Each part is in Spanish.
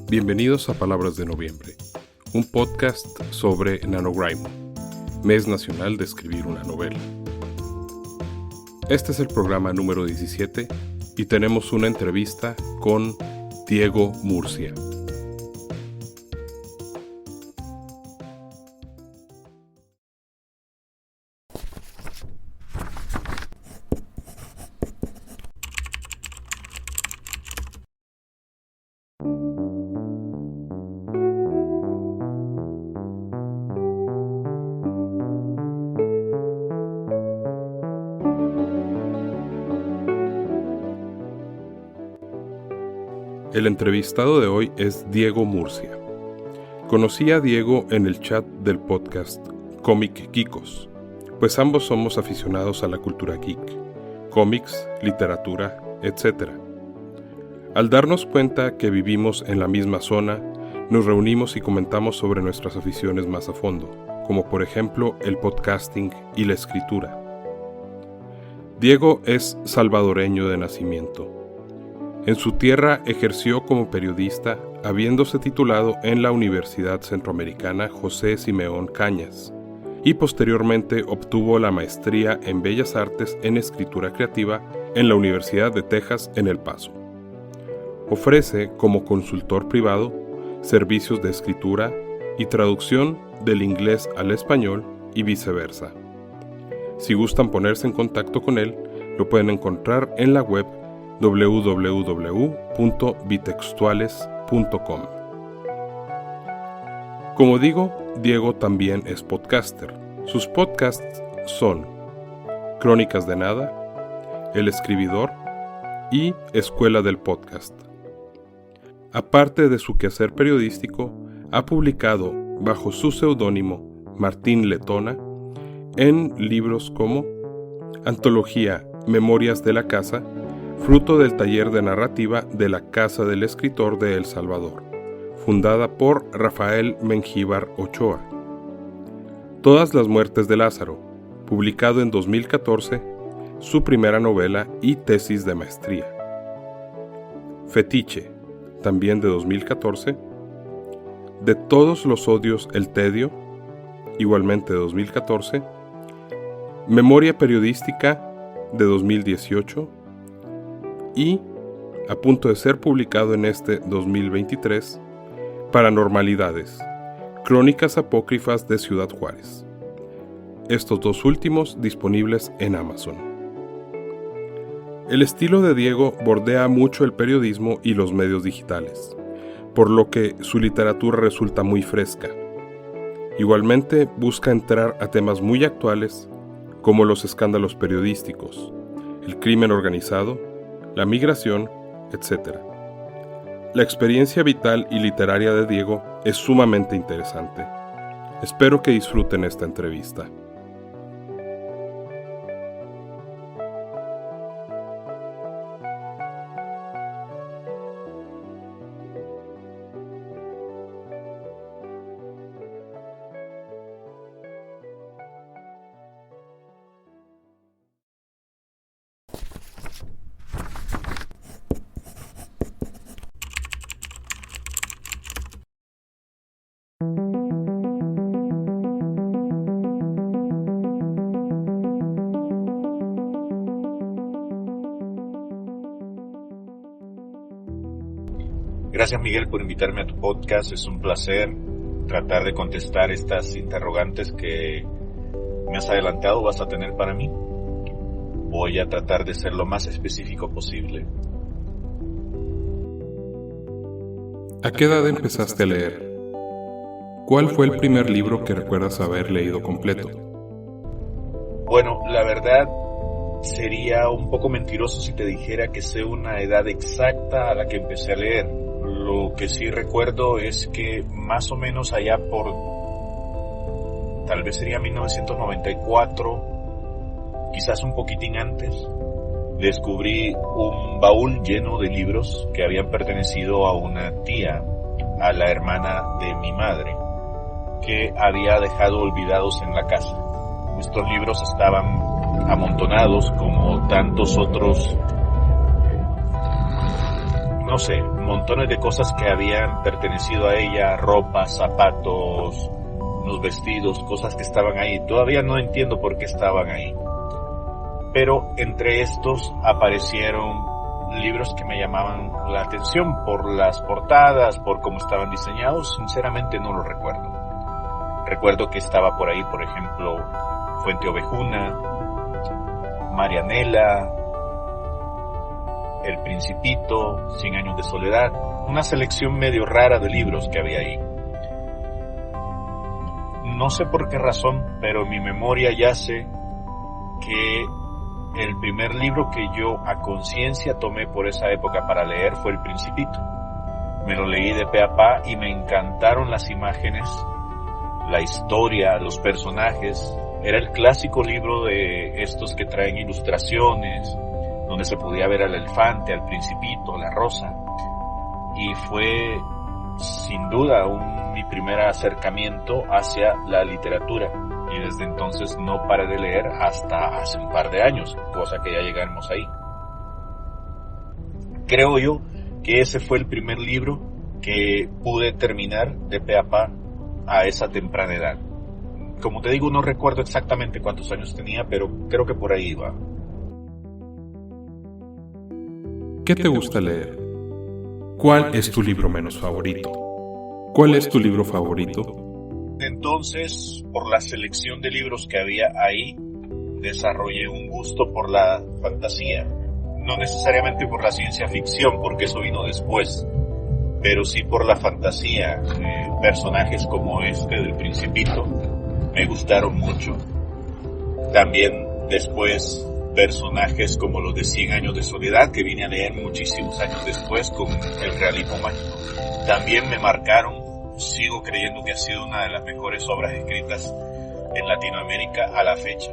Bienvenidos a Palabras de Noviembre, un podcast sobre NaNoWriMo, Mes Nacional de Escribir una Novela. Este es el programa número 17 y tenemos una entrevista con Diego Murcia. El entrevistado de hoy es Diego Murcia. Conocí a Diego en el chat del podcast Comic Geekos, pues ambos somos aficionados a la cultura geek, cómics, literatura, etc. Al darnos cuenta que vivimos en la misma zona, nos reunimos y comentamos sobre nuestras aficiones más a fondo, como por ejemplo el podcasting y la escritura. Diego es salvadoreño de nacimiento. En su tierra ejerció como periodista, habiéndose titulado en la Universidad Centroamericana José Simeón Cañas, y posteriormente obtuvo la maestría en Bellas Artes en Escritura Creativa en la Universidad de Texas en El Paso. Ofrece, como consultor privado, servicios de escritura y traducción del inglés al español y viceversa. Si gustan ponerse en contacto con él, lo pueden encontrar en la web www.bitextuales.com. Como digo, Diego también es podcaster. Sus podcasts son Crónicas de Nada, El Escribidor y Escuela del Podcast. Aparte de su quehacer periodístico, ha publicado bajo su seudónimo Martín Letona en libros como Antología Memorias de la Casa, fruto del taller de narrativa de la Casa del Escritor de El Salvador, fundada por Rafael Mengíbar Ochoa. Todas las muertes de Lázaro, publicado en 2014, su primera novela y tesis de maestría. Fetiche, también de 2014. De todos los odios el tedio, igualmente de 2014. Memoria periodística, de 2018. Y, a punto de ser publicado en este 2023, Paranormalidades, Crónicas Apócrifas de Ciudad Juárez. Estos dos últimos disponibles en Amazon. El estilo de Diego bordea mucho el periodismo y los medios digitales, por lo que su literatura resulta muy fresca. Igualmente busca entrar a temas muy actuales, como los escándalos periodísticos, el crimen organizado, la migración, etc. La experiencia vital y literaria de Diego es sumamente interesante. Espero que disfruten esta entrevista. Gracias, Miguel, por invitarme a tu podcast. Es un placer tratar de contestar estas interrogantes que me has adelantado vas a tener para mí. Voy a tratar de ser lo más específico posible. ¿A qué edad empezaste a leer? ¿Cuál fue el primer libro que recuerdas haber leído completo? Bueno, la verdad sería un poco mentiroso si te dijera que sé una edad exacta a la que empecé a leer. Lo que sí recuerdo es que más o menos allá por, tal vez sería 1994, quizás un poquitín antes, descubrí un baúl lleno de libros que habían pertenecido a una tía, a la hermana de mi madre, que había dejado olvidados en la casa. Estos libros estaban amontonados como tantos otros no sé, montones de cosas que habían pertenecido a ella, ropas, zapatos, unos vestidos, cosas que estaban ahí. Todavía no entiendo por qué estaban ahí. Pero entre estos aparecieron libros que me llamaban la atención por las portadas, por cómo estaban diseñados. Sinceramente no lo recuerdo. Recuerdo que estaba por ahí, por ejemplo, Fuente Ovejuna, Marianela, El Principito, 100 años de soledad, una selección medio rara de libros que había ahí. No sé por qué razón, pero en mi memoria yace que el primer libro que yo a conciencia tomé por esa época para leer fue El Principito. Me lo leí de pe a pa y me encantaron las imágenes, la historia, los personajes. Era el clásico libro de estos que traen ilustraciones, donde se podía ver al elefante, al principito, la rosa. Y fue sin duda mi primer acercamiento hacia la literatura. Y desde entonces no paré de leer hasta hace un par de años, cosa que ya llegamos ahí. Creo yo que ese fue el primer libro que pude terminar de pe a pa a esa temprana edad. Como te digo, no recuerdo exactamente cuántos años tenía, pero creo que por ahí iba. ¿Qué te gusta leer? ¿Cuál es tu libro menos favorito? ¿Cuál es tu libro favorito? Entonces, por la selección de libros que había ahí, desarrollé un gusto por la fantasía. No necesariamente por la ciencia ficción, porque eso vino después, pero sí por la fantasía. Personajes como este del Principito me gustaron mucho. También después personajes como los de 100 años de soledad, que vine a leer muchísimos años después con el realismo mágico. También me marcaron. Sigo creyendo que ha sido una de las mejores obras escritas en Latinoamérica a la fecha.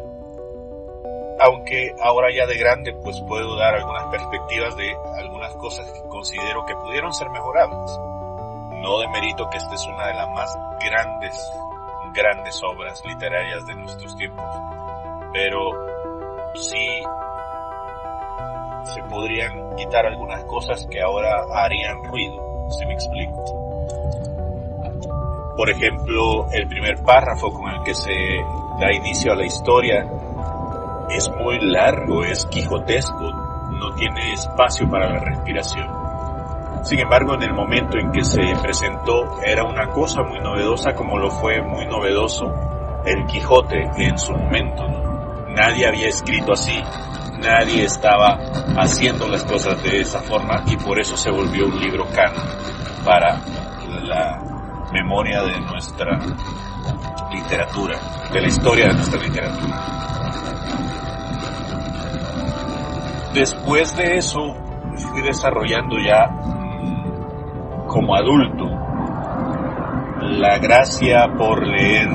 Aunque ahora ya de grande pues puedo dar algunas perspectivas de algunas cosas que considero que pudieron ser mejorables. No demerito que esta es una de las más grandes obras literarias de nuestros tiempos, pero sí se podrían quitar algunas cosas que ahora harían ruido, si me explico. Por ejemplo, el primer párrafo con el que se da inicio a la historia es muy largo, es quijotesco, no tiene espacio para la respiración. Sin embargo, en el momento en que se presentó era una cosa muy novedosa, como lo fue muy novedoso el Quijote en su momento, ¿no? Nadie había escrito así, nadie estaba haciendo las cosas de esa forma, y por eso se volvió un libro canon para la memoria de nuestra literatura, de la historia de nuestra literatura. Después de eso fui desarrollando ya como adulto la gracia por leer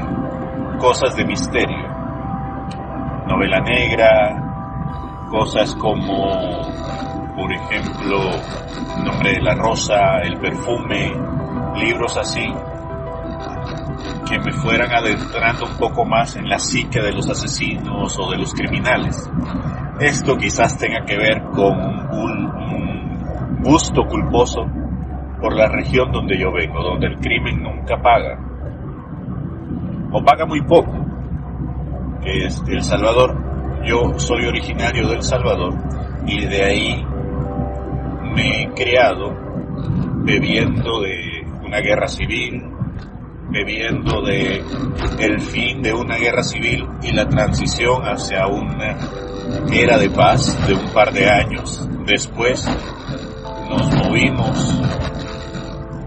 cosas de misterio, novela negra, cosas como por ejemplo Nombre de la Rosa, El Perfume, libros así que me fueran adentrando un poco más en la psique de los asesinos o de los criminales. Esto quizás tenga que ver con un gusto culposo por la región donde yo vengo, donde el crimen nunca paga, o paga muy poco, que es El Salvador. Yo soy originario de El Salvador y de ahí me he criado bebiendo de una guerra civil, bebiendo de el fin de una guerra civil y la transición hacia una era de paz de un par de años. Después nos movimos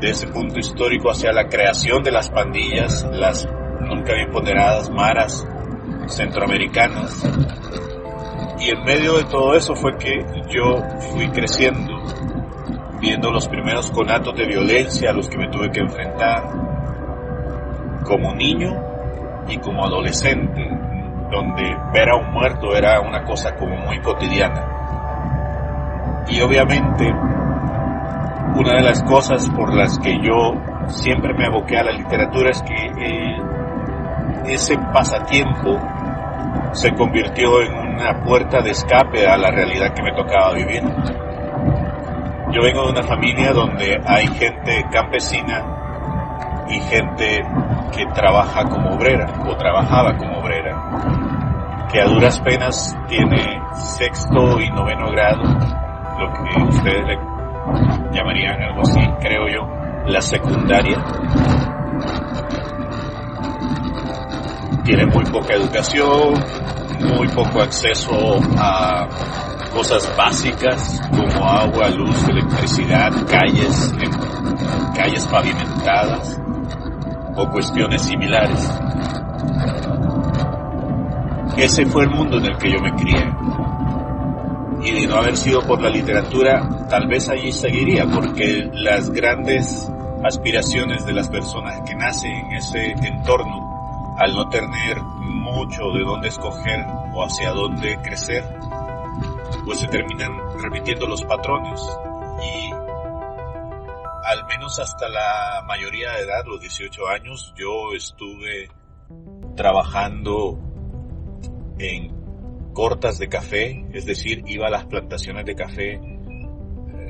de ese punto histórico hacia la creación de las pandillas, las nunca bien ponderadas maras centroamericanas, y en medio de todo eso fue que yo fui creciendo, viendo los primeros conatos de violencia a los que me tuve que enfrentar como niño y como adolescente, donde ver a un muerto era una cosa como muy cotidiana. Y obviamente una de las cosas por las que yo siempre me aboqué a la literatura es que ese pasatiempo se convirtió en una puerta de escape a la realidad que me tocaba vivir. Yo vengo de una familia donde hay gente campesina y gente que trabaja como obrera o trabajaba como obrera, que a duras penas tiene 6º y 9º grado, lo que ustedes le llamarían algo así, creo yo, la secundaria. Tiene muy poca educación, muy poco acceso a cosas básicas como agua, luz, electricidad, calles pavimentadas o cuestiones similares. Ese fue el mundo en el que yo me crié. Y de no haber sido por la literatura, tal vez allí seguiría, porque las grandes aspiraciones de las personas que nacen en ese entorno, al no tener mucho de dónde escoger o hacia dónde crecer, pues se terminan repitiendo los patrones. Y al menos hasta la mayoría de edad, los 18 años, yo estuve trabajando en cortas de café, es decir, iba a las plantaciones de café,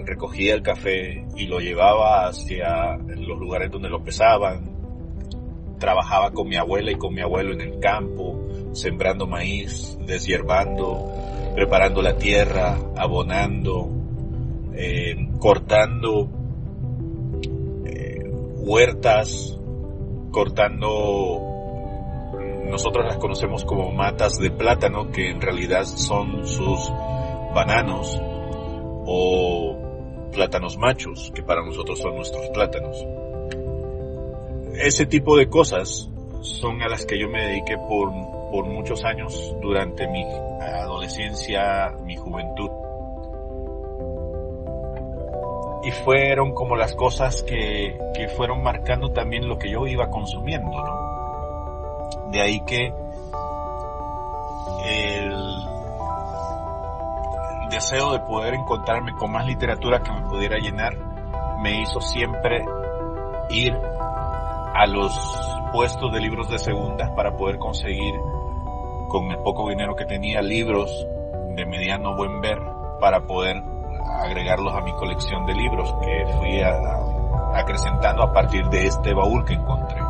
recogía el café y lo llevaba hacia los lugares donde lo pesaban. Trabajaba con mi abuela y con mi abuelo en el campo, sembrando maíz, deshiervando, preparando la tierra, abonando, cortando huertas, cortando, nosotros las conocemos como matas de plátano, que en realidad son sus bananos o plátanos machos, que para nosotros son nuestros plátanos. Ese tipo de cosas son a las que yo me dediqué por muchos años durante mi adolescencia, mi juventud. Y fueron como las cosas que fueron marcando también lo que yo iba consumiendo, ¿no? De ahí que el deseo de poder encontrarme con más literatura que me pudiera llenar me hizo siempre ir a los puestos de libros de segunda para poder conseguir, con el poco dinero que tenía, libros de mediano buen ver para poder agregarlos a mi colección de libros que fui acrecentando a partir de este baúl que encontré.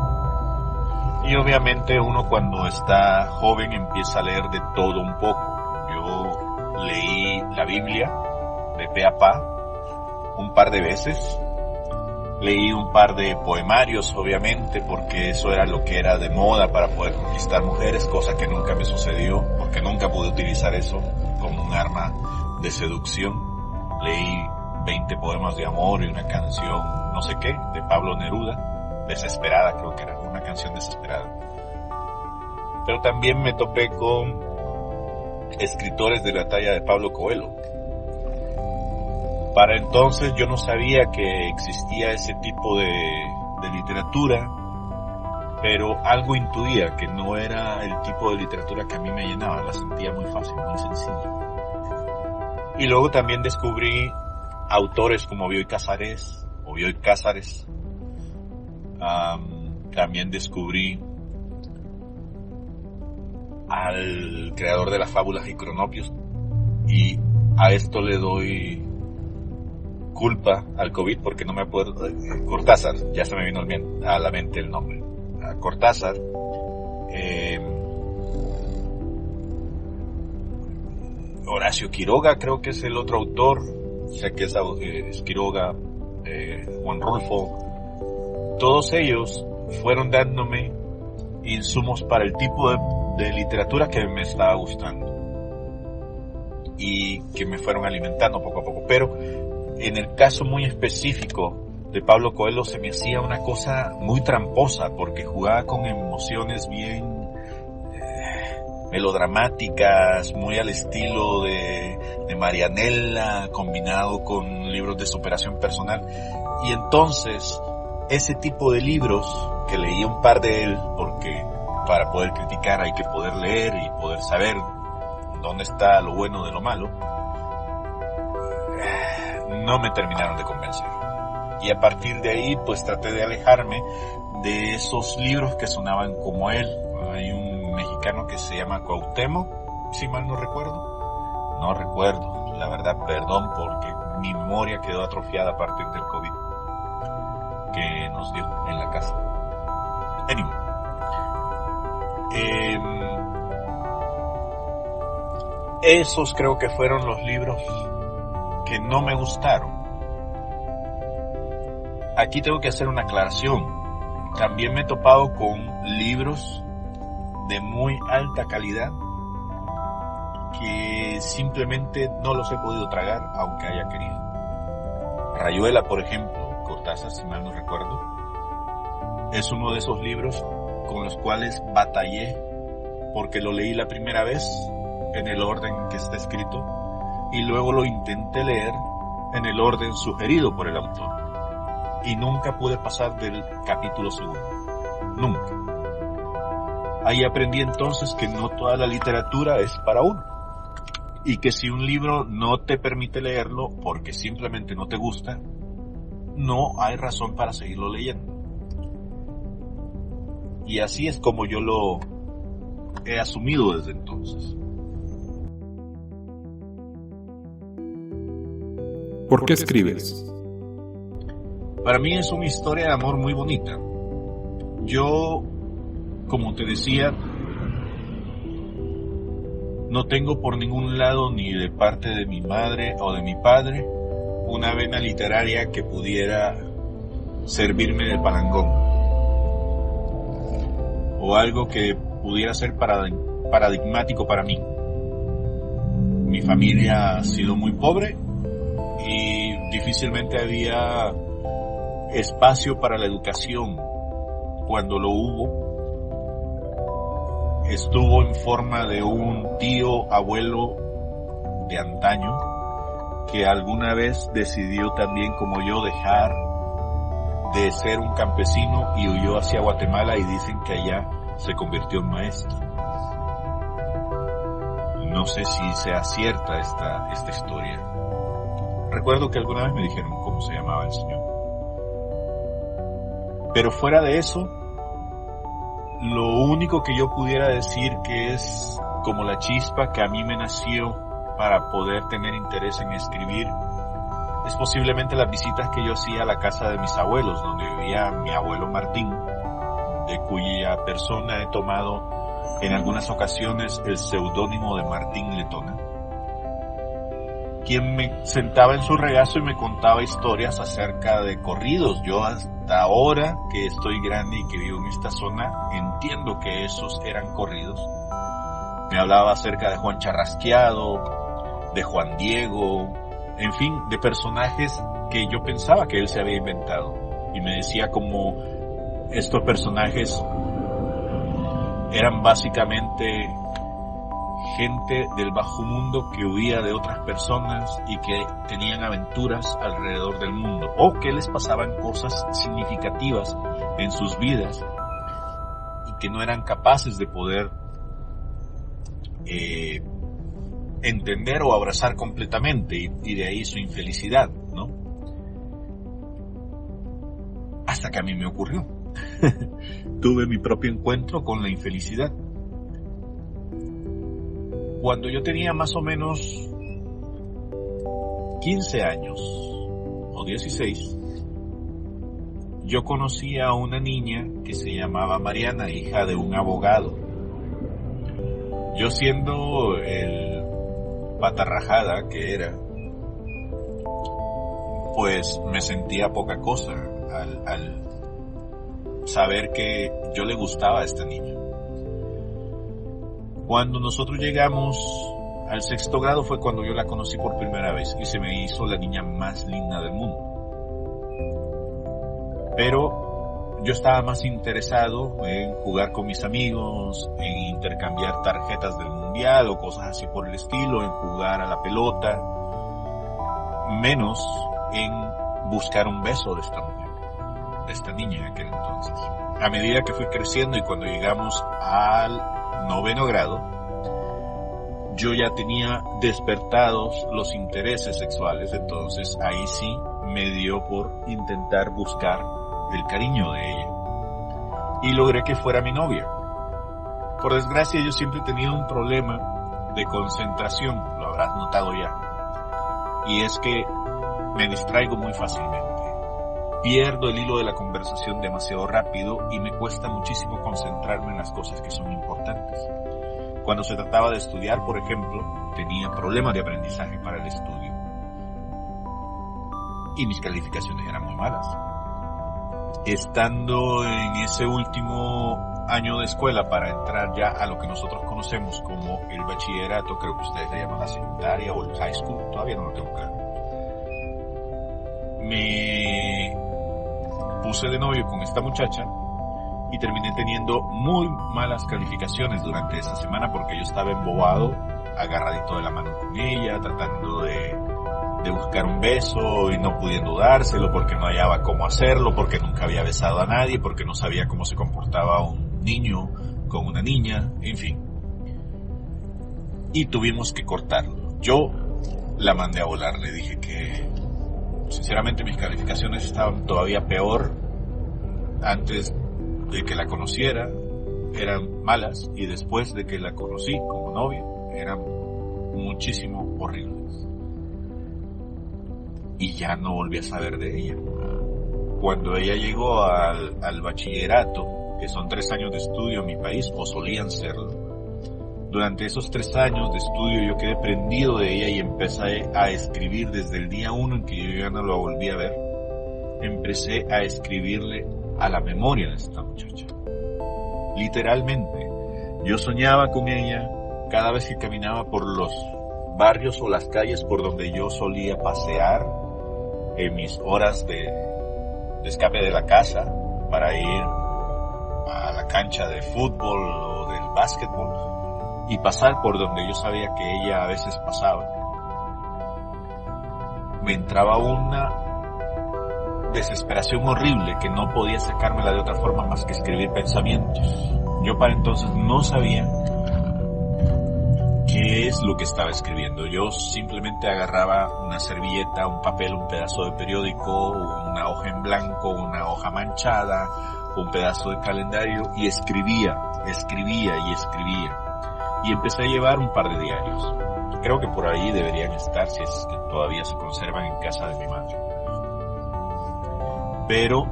Y obviamente uno cuando está joven empieza a leer de todo un poco. Yo leí la Biblia de pe a pa un par de veces. Leí un par de poemarios, obviamente, porque eso era lo que era de moda para poder conquistar mujeres, cosa que nunca me sucedió, porque nunca pude utilizar eso como un arma de seducción. Leí 20 poemas de amor y una canción, no sé qué, de Pablo Neruda, Desesperada, creo que era, una canción desesperada. Pero también me topé con escritores de la talla de Pablo Coelho. Para entonces yo no sabía que existía ese tipo de literatura, pero algo intuía que no era el tipo de literatura que a mí me llenaba, la sentía muy fácil, muy sencilla. Y luego también descubrí autores como Bioy Casares, también descubrí al creador de las fábulas y cronopios, y a esto le doy culpa al COVID porque no me acuerdo. Cortázar, ya se me vino a la mente el nombre. Cortázar, Horacio Quiroga creo que es el otro autor, sé que es Quiroga, Juan Rulfo. Todos ellos fueron dándome insumos para el tipo de literatura que me estaba gustando y que me fueron alimentando poco a poco. Pero en el caso muy específico de Pablo Coelho se me hacía una cosa muy tramposa porque jugaba con emociones bien melodramáticas, muy al estilo de Marianella, combinado con libros de superación personal. Y entonces ese tipo de libros, que leí un par de él, porque para poder criticar hay que poder leer y poder saber dónde está lo bueno de lo malo, no me terminaron de convencer. Y a partir de ahí pues traté de alejarme de esos libros que sonaban como él. Hay un mexicano que se llama Cuauhtémoc, si mal no recuerdo, la verdad, perdón, porque mi memoria quedó atrofiada a partir del COVID que nos dio en la casa. Anyway. Esos creo que fueron los libros que no me gustaron. Aquí tengo que hacer una aclaración. También me he topado con libros de muy alta calidad que simplemente no los he podido tragar aunque haya querido. Rayuela, por ejemplo, Cortázar, si mal no recuerdo, es uno de esos libros con los cuales batallé porque lo leí la primera vez en el orden en que está escrito y luego lo intenté leer en el orden sugerido por el autor y nunca pude pasar del capítulo segundo, nunca. Ahí aprendí entonces que no toda la literatura es para uno y que si un libro no te permite leerlo porque simplemente no te gusta, no hay razón para seguirlo leyendo. Y así es como yo lo he asumido desde entonces. ¿Por qué escribes? Para mí es una historia de amor muy bonita. Yo, como te decía, no tengo por ningún lado, ni de parte de mi madre o de mi padre, una vena literaria que pudiera servirme de parangón. O algo que pudiera ser paradigmático para mí. Mi familia ha sido muy pobre y difícilmente había espacio para la educación. Cuando lo hubo, estuvo en forma de un tío abuelo de antaño que alguna vez decidió también como yo dejar de ser un campesino y huyó hacia Guatemala y dicen que allá se convirtió en maestro. No sé si sea cierta esta historia. Recuerdo que alguna vez me dijeron cómo se llamaba el señor. Pero fuera de eso, lo único que yo pudiera decir que es como la chispa que a mí me nació para poder tener interés en escribir es posiblemente las visitas que yo hacía a la casa de mis abuelos, donde vivía mi abuelo Martín, de cuya persona he tomado en algunas ocasiones el seudónimo de Martín Letona, quien me sentaba en su regazo y me contaba historias acerca de corridos. Yo hasta ahora que estoy grande y que vivo en esta zona, entiendo que esos eran corridos. Me hablaba acerca de Juan Charrasqueado, de Juan Diego, en fin, de personajes que yo pensaba que él se había inventado. Y me decía como estos personajes eran básicamente gente del bajo mundo que huía de otras personas y que tenían aventuras alrededor del mundo, o que les pasaban cosas significativas en sus vidas y que no eran capaces de poder entender o abrazar completamente, y de ahí su infelicidad, ¿no? Hasta que a mí me ocurrió. Tuve mi propio encuentro con la infelicidad. Cuando yo tenía más o menos 15 años o 16, yo conocí a una niña que se llamaba Mariana, hija de un abogado. Yo, siendo el patarrajada que era, pues me sentía poca cosa al saber que yo le gustaba a esta niña. Cuando nosotros llegamos al 6º grado fue cuando yo la conocí por primera vez y se me hizo la niña más linda del mundo. Pero yo estaba más interesado en jugar con mis amigos, en intercambiar tarjetas del mundial o cosas así por el estilo, en jugar a la pelota, menos en buscar un beso de esta mujer, de esta niña en aquel entonces. A medida que fui creciendo y cuando llegamos al 9º grado, yo ya tenía despertados los intereses sexuales, entonces ahí sí me dio por intentar buscar el cariño de ella y logré que fuera mi novia. Por desgracia, yo siempre he tenido un problema de concentración, lo habrás notado ya, y es que me distraigo muy fácilmente. Pierdo el hilo de la conversación demasiado rápido y me cuesta muchísimo concentrarme en las cosas que son importantes. Cuando se trataba de estudiar, por ejemplo, tenía problemas de aprendizaje para el estudio. Y mis calificaciones eran muy malas. Estando en ese último año de escuela para entrar ya a lo que nosotros conocemos como el bachillerato, creo que ustedes le llaman la secundaria o el high school, todavía no lo tengo claro. Me puse de novio con esta muchacha y terminé teniendo muy malas calificaciones durante esa semana porque yo estaba embobado, agarradito de la mano con ella, tratando de buscar un beso y no pudiendo dárselo porque no hallaba cómo hacerlo, porque nunca había besado a nadie, porque no sabía cómo se comportaba un niño con una niña, en fin. Y tuvimos que cortarlo. Yo la mandé a volar, le dije que sinceramente mis calificaciones estaban todavía peor antes de que la conociera, eran malas, y después de que la conocí como novia eran muchísimo horribles. Y ya no volví a saber de ella. Cuando ella llegó al bachillerato, que son 3 años de estudio en mi país, o solían serlo, durante esos 3 años de estudio yo quedé prendido de ella y empecé a escribir desde el día 1 en que yo ya no la volví a ver. Empecé a escribirle a la memoria de esta muchacha. Literalmente, yo soñaba con ella cada vez que caminaba por los barrios o las calles por donde yo solía pasear en mis horas de escape de la casa para ir a la cancha de fútbol o del básquetbol y pasar por donde yo sabía que ella a veces pasaba. Me entraba una desesperación horrible que no podía sacármela de otra forma más que escribir pensamientos. Yo para entonces no sabía qué es lo que estaba escribiendo. Yo simplemente agarraba una servilleta, un papel, un pedazo de periódico, una hoja en blanco, una hoja manchada, un pedazo de calendario y escribía. Y empecé a llevar un par de diarios. Creo que por ahí deberían estar, si es que todavía se conservan en casa de mi madre. Pero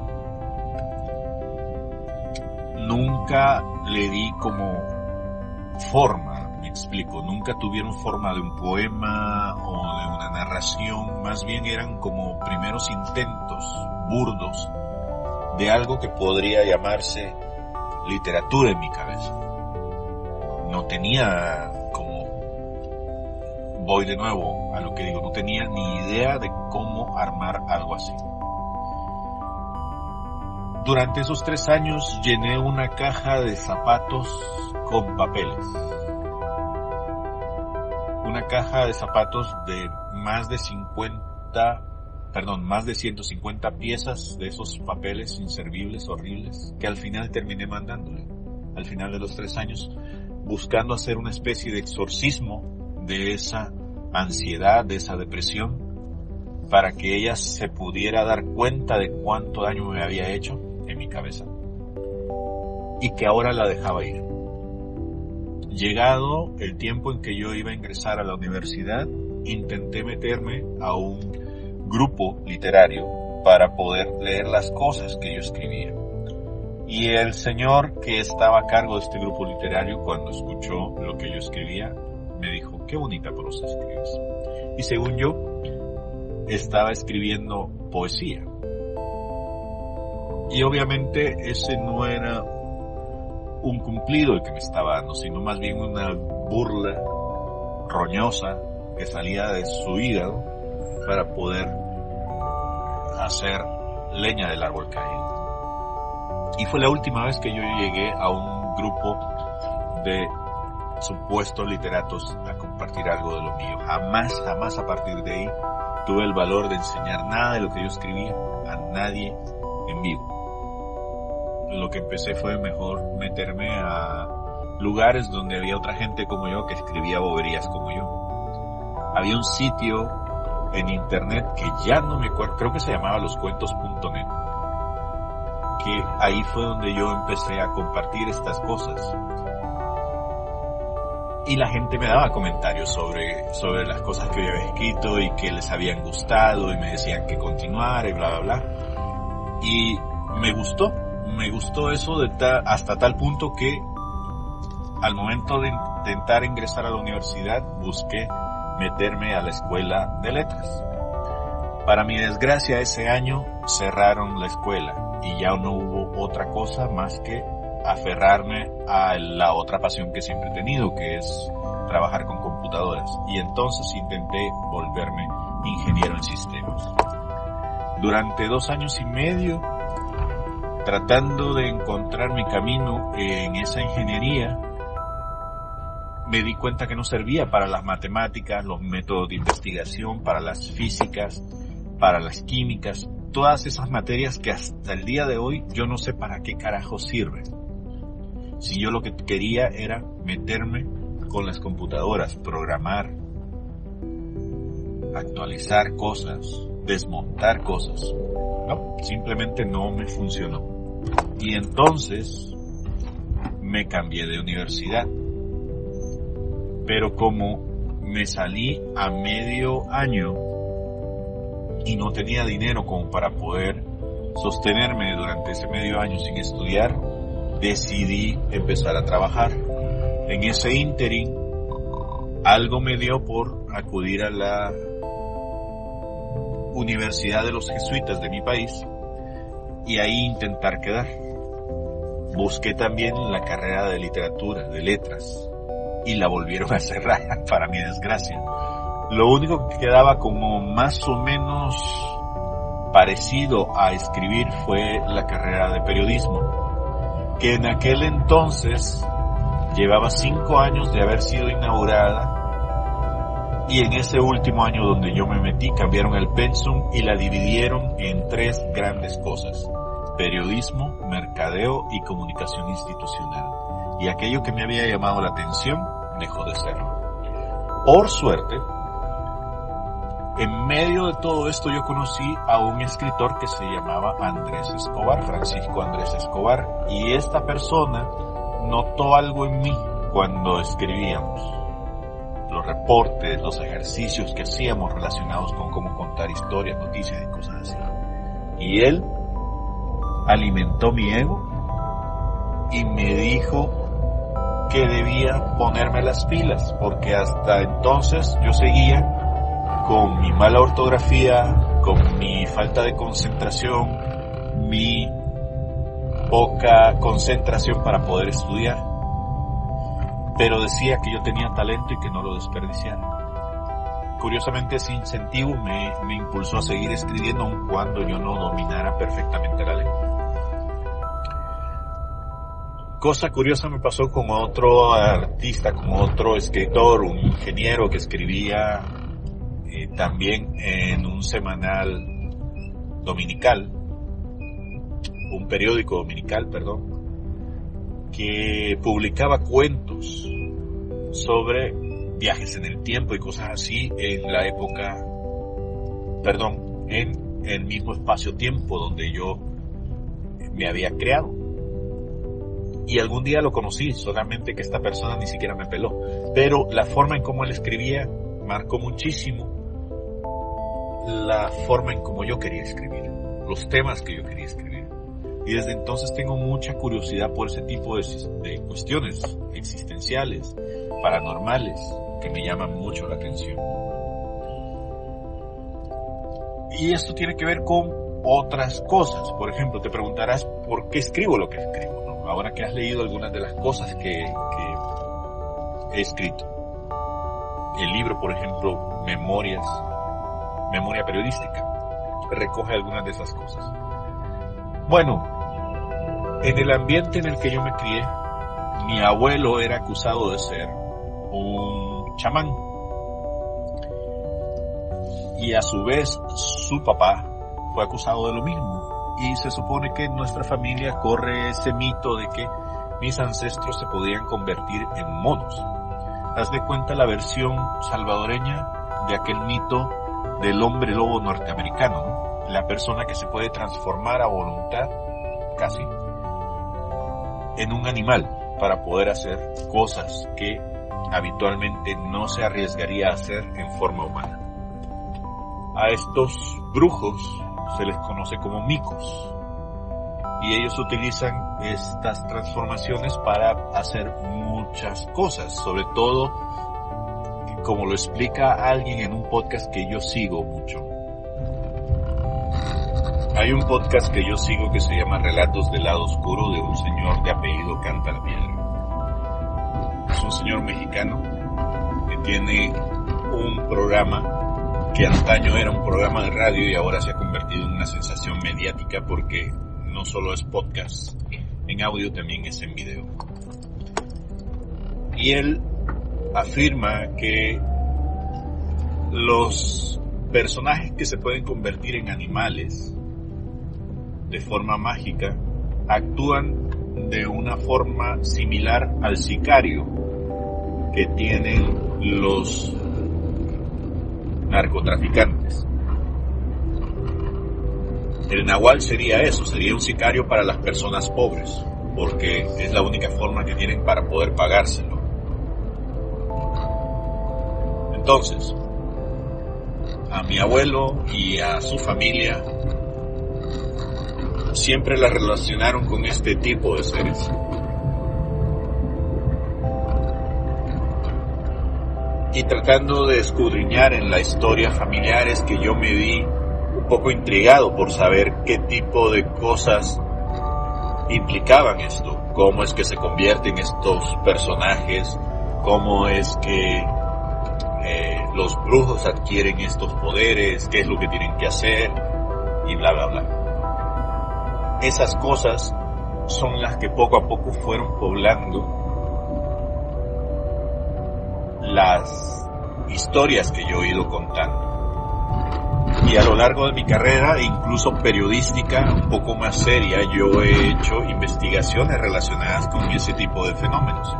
nunca le di como forma, me explico, nunca tuvieron forma de un poema o de una narración, más bien eran como primeros intentos burdos de algo que podría llamarse literatura en mi cabeza. No tenía, como voy de nuevo a lo que digo, no tenía ni idea de cómo armar algo así. Durante esos 3 años llené una caja de zapatos con papeles. Una caja de zapatos de más de 150 piezas de esos papeles inservibles, horribles, que al final terminé mandándole. Al final de los 3 años, buscando hacer una especie de exorcismo de esa ansiedad, de esa depresión, para que ella se pudiera dar cuenta de cuánto daño me había hecho en mi cabeza y que ahora la dejaba ir. Llegado el tiempo en que yo iba a ingresar a la universidad, intenté meterme a un grupo literario para poder leer las cosas que yo escribía. Y el señor que estaba a cargo de este grupo literario, cuando escuchó lo que yo escribía, me dijo: qué bonita prosa escribes. Y según yo, estaba escribiendo poesía. Y obviamente ese no era un cumplido el que me estaba dando, sino más bien una burla roñosa que salía de su hígado para poder hacer leña del árbol caído. Y fue la última vez que yo llegué a un grupo de supuestos literatos a compartir algo de lo mío. Jamás a partir de ahí tuve el valor de enseñar nada de lo que yo escribía a nadie en vivo. Lo que empecé fue mejor meterme a lugares donde había otra gente como yo que escribía boberías como yo. Había un sitio en internet que ya no me acuerdo, creo que se llamaba loscuentos.net, que ahí fue donde yo empecé a compartir estas cosas. Y la gente me daba comentarios sobre las cosas que yo había escrito y que les habían gustado y me decían que continuara y bla, bla, bla. Y me gustó eso hasta tal punto que al momento de intentar ingresar a la universidad busqué meterme a la escuela de letras. Para mi desgracia, ese año cerraron la escuela y ya no hubo otra cosa más que aferrarme a la otra pasión que siempre he tenido, que es trabajar con computadoras. Y entonces intenté volverme ingeniero en sistemas. Durante 2 años y medio, tratando de encontrar mi camino en esa ingeniería, me di cuenta que no servía para las matemáticas, los métodos de investigación, para las físicas, para las químicas, todas esas materias que hasta el día de hoy yo no sé para qué carajo sirven. Si yo lo que quería era meterme con las computadoras, programar, actualizar cosas, desmontar cosas. No, simplemente no me funcionó. Y entonces me cambié de universidad. Pero como me salí a medio año y no tenía dinero como para poder sostenerme durante ese medio año sin estudiar, decidí empezar a trabajar. En ese ínterin, algo me dio por acudir a la Universidad de los Jesuitas de mi país y ahí intentar quedar. Busqué también la carrera de literatura, de letras, y la volvieron a cerrar, para mi desgracia. Lo único que quedaba como más o menos parecido a escribir fue la carrera de periodismo, que en aquel entonces llevaba 5 años de haber sido inaugurada, y en ese último año donde yo me metí cambiaron el pensum y la dividieron en 3 grandes cosas: periodismo, mercadeo y comunicación institucional. Y aquello que me había llamado la atención dejó de serlo. Por suerte, en medio de todo esto yo conocí a un escritor que se llamaba Andrés Escobar, Francisco Andrés Escobar, y esta persona notó algo en mí cuando escribíamos los reportes, los ejercicios que hacíamos relacionados con cómo contar historias, noticias y cosas así. Y él alimentó mi ego y me dijo que debía ponerme las pilas, porque hasta entonces yo seguía con mi mala ortografía, con mi falta de concentración, mi poca concentración para poder estudiar, pero decía que yo tenía talento y que no lo desperdiciara. Curiosamente, ese incentivo me impulsó a seguir escribiendo aun cuando yo no dominara perfectamente la lengua. Cosa curiosa me pasó con otro artista, con otro escritor, un ingeniero que escribía también en un semanal dominical, un periódico dominical, que publicaba cuentos sobre viajes en el tiempo y cosas así en la época, en el mismo espacio-tiempo donde yo me había creado. Y algún día lo conocí, solamente que esta persona ni siquiera me peló. Pero la forma en cómo él escribía marcó muchísimo la forma en cómo yo quería escribir, los temas que yo quería escribir. Y desde entonces tengo mucha curiosidad por ese tipo de cuestiones existenciales, paranormales, que me llaman mucho la atención. Y esto tiene que ver con otras cosas. Por ejemplo, te preguntarás por qué escribo lo que escribo, ¿no? Ahora que has leído algunas de las cosas que he escrito. El libro, por ejemplo, Memoria Periodística, recoge algunas de esas cosas. Bueno, en el ambiente en el que yo me crié, mi abuelo era acusado de ser un chamán. Y a su vez, su papá fue acusado de lo mismo. Y se supone que en nuestra familia corre ese mito de que mis ancestros se podían convertir en monos. Haz de cuenta la versión salvadoreña de aquel mito del hombre lobo norteamericano, ¿no? La persona que se puede transformar a voluntad, casi, en un animal para poder hacer cosas que habitualmente no se arriesgaría a hacer en forma humana. A estos brujos se les conoce como micos, y ellos utilizan estas transformaciones para hacer muchas cosas, sobre todo, como lo explica alguien en un podcast que yo sigo mucho. Hay un podcast que yo sigo que se llama Relatos del Lado Oscuro, de un señor de apellido Cantalpiedra. Es un señor mexicano que tiene un programa que antaño era un programa de radio y ahora se ha convertido en una sensación mediática porque no solo es podcast en audio, también es en video. Y él afirma que los personajes que se pueden convertir en animales de forma mágica actúan de una forma similar al sicario que tienen los narcotraficantes. El nahual sería eso, sería un sicario para las personas pobres, porque es la única forma que tienen para poder pagárselo. Entonces, a mi abuelo y a su familia siempre la relacionaron con este tipo de seres. Y tratando de escudriñar en la historia familiar es que yo me vi un poco intrigado por saber qué tipo de cosas implicaban esto, cómo es que se convierten estos personajes, cómo es que los brujos adquieren estos poderes, qué es lo que tienen que hacer y bla bla bla. Esas cosas son las que poco a poco fueron poblando las historias que yo he ido contando. Y a lo largo de mi carrera, incluso periodística, un poco más seria, yo he hecho investigaciones relacionadas con ese tipo de fenómenos.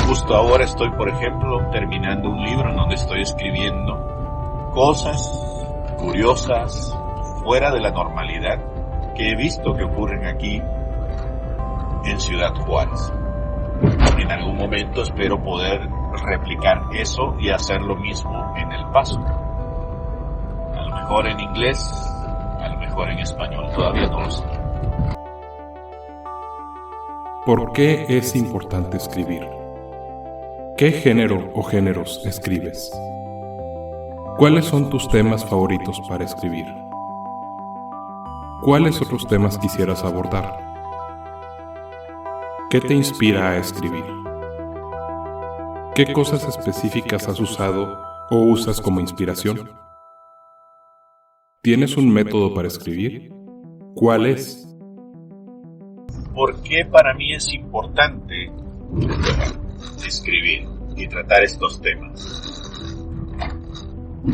Justo ahora estoy, por ejemplo, terminando un libro en donde estoy escribiendo cosas curiosas, fuera de la normalidad, que he visto que ocurren aquí en Ciudad Juárez. En algún momento espero poder replicar eso y hacer lo mismo en El Paso. A lo mejor en inglés, a lo mejor en español, todavía no lo sé. ¿Por qué es importante escribir? ¿Qué género o géneros escribes? ¿Cuáles son tus temas favoritos para escribir? ¿Cuáles otros temas quisieras abordar? ¿Qué te inspira a escribir? ¿Qué cosas específicas has usado o usas como inspiración? ¿Tienes un método para escribir? ¿Cuál es? ¿Por qué para mí es importante escribir y tratar estos temas?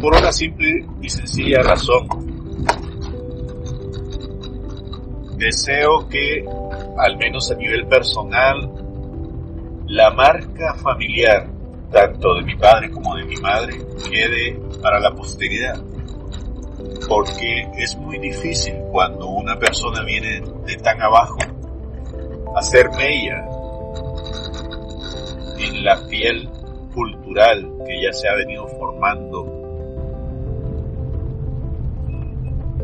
Por una simple y sencilla razón. Deseo que, al menos a nivel personal, la marca familiar, tanto de mi padre como de mi madre, quede para la posteridad. Porque es muy difícil cuando una persona viene de tan abajo hacer mella en la piel cultural que ya se ha venido formando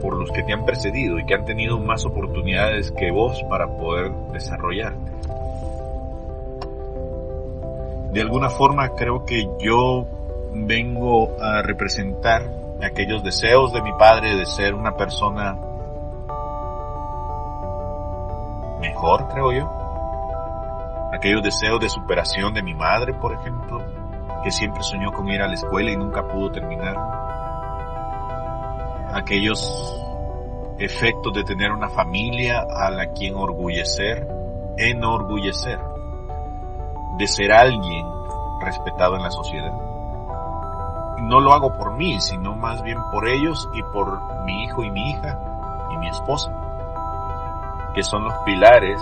por los que te han precedido y que han tenido más oportunidades que vos para poder desarrollarte. De alguna forma creo que yo vengo a representar aquellos deseos de mi padre de ser una persona mejor, creo yo. Aquellos deseos de superación de mi madre, por ejemplo, que siempre soñó con ir a la escuela y nunca pudo terminar. Aquellos efectos de tener una familia a la quien enorgullecer, de ser alguien respetado en la sociedad. No lo hago por mí, sino más bien por ellos y por mi hijo y mi hija y mi esposa, que son los pilares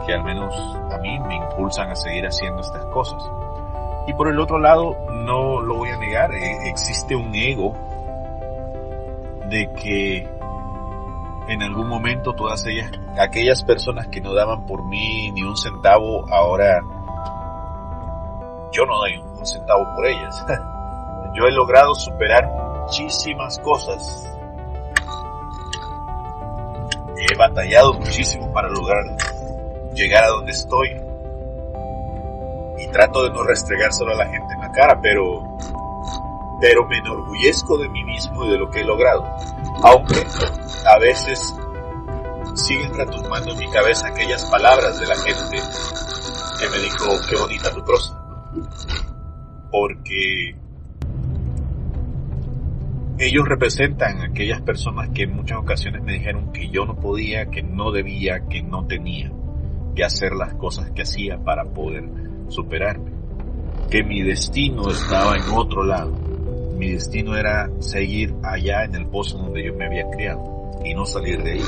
que al menos a mí me impulsan a seguir haciendo estas cosas. Y por el otro lado, no lo voy a negar, existe un ego de que en algún momento todas aquellas personas que no daban por mí ni un centavo, ahora yo no doy un centavo por ellas. Yo he logrado superar muchísimas cosas. He batallado muchísimo para lograr llegar a donde estoy. Y trato de no restregárselo a la gente en la cara, pero me enorgullezco de mí mismo y de lo que he logrado. Aunque a veces siguen retumbando en mi cabeza aquellas palabras de la gente que me dijo, qué bonita tu prosa. Porque ellos representan a aquellas personas que en muchas ocasiones me dijeron que yo no podía, que no debía, que no tenía que hacer las cosas que hacía para poder superarme. Que mi destino estaba en otro lado. Mi destino era seguir allá en el pozo donde yo me había criado y no salir de ahí.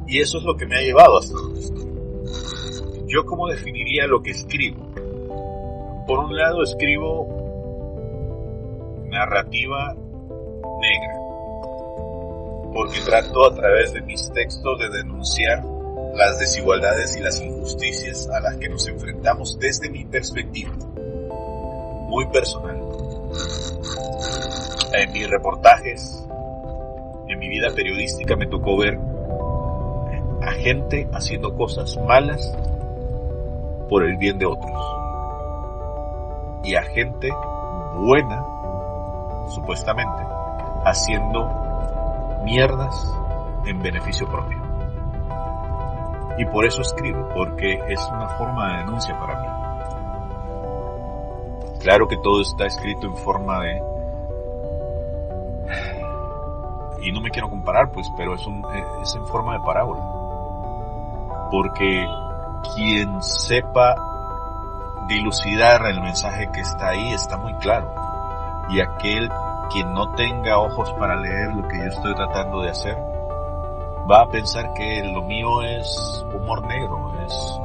Y eso es lo que me ha llevado hasta donde estoy. ¿Yo cómo definiría lo que escribo? Por un lado escribo narrativa negra, porque trato a través de mis textos de denunciar las desigualdades y las injusticias a las que nos enfrentamos desde mi perspectiva, muy personal. En mis reportajes, en mi vida periodística me tocó ver a gente haciendo cosas malas por el bien de otros y a gente buena, supuestamente, haciendo mierdas en beneficio propio. Y por eso escribo, porque es una forma de denuncia para mí. Claro que todo está escrito en forma de... Y no me quiero comparar, pues, pero es en forma de parábola. Porque quien sepa dilucidar el mensaje que está ahí está muy claro. Y aquel que no tenga ojos para leer lo que yo estoy tratando de hacer, va a pensar que lo mío es humor negro, es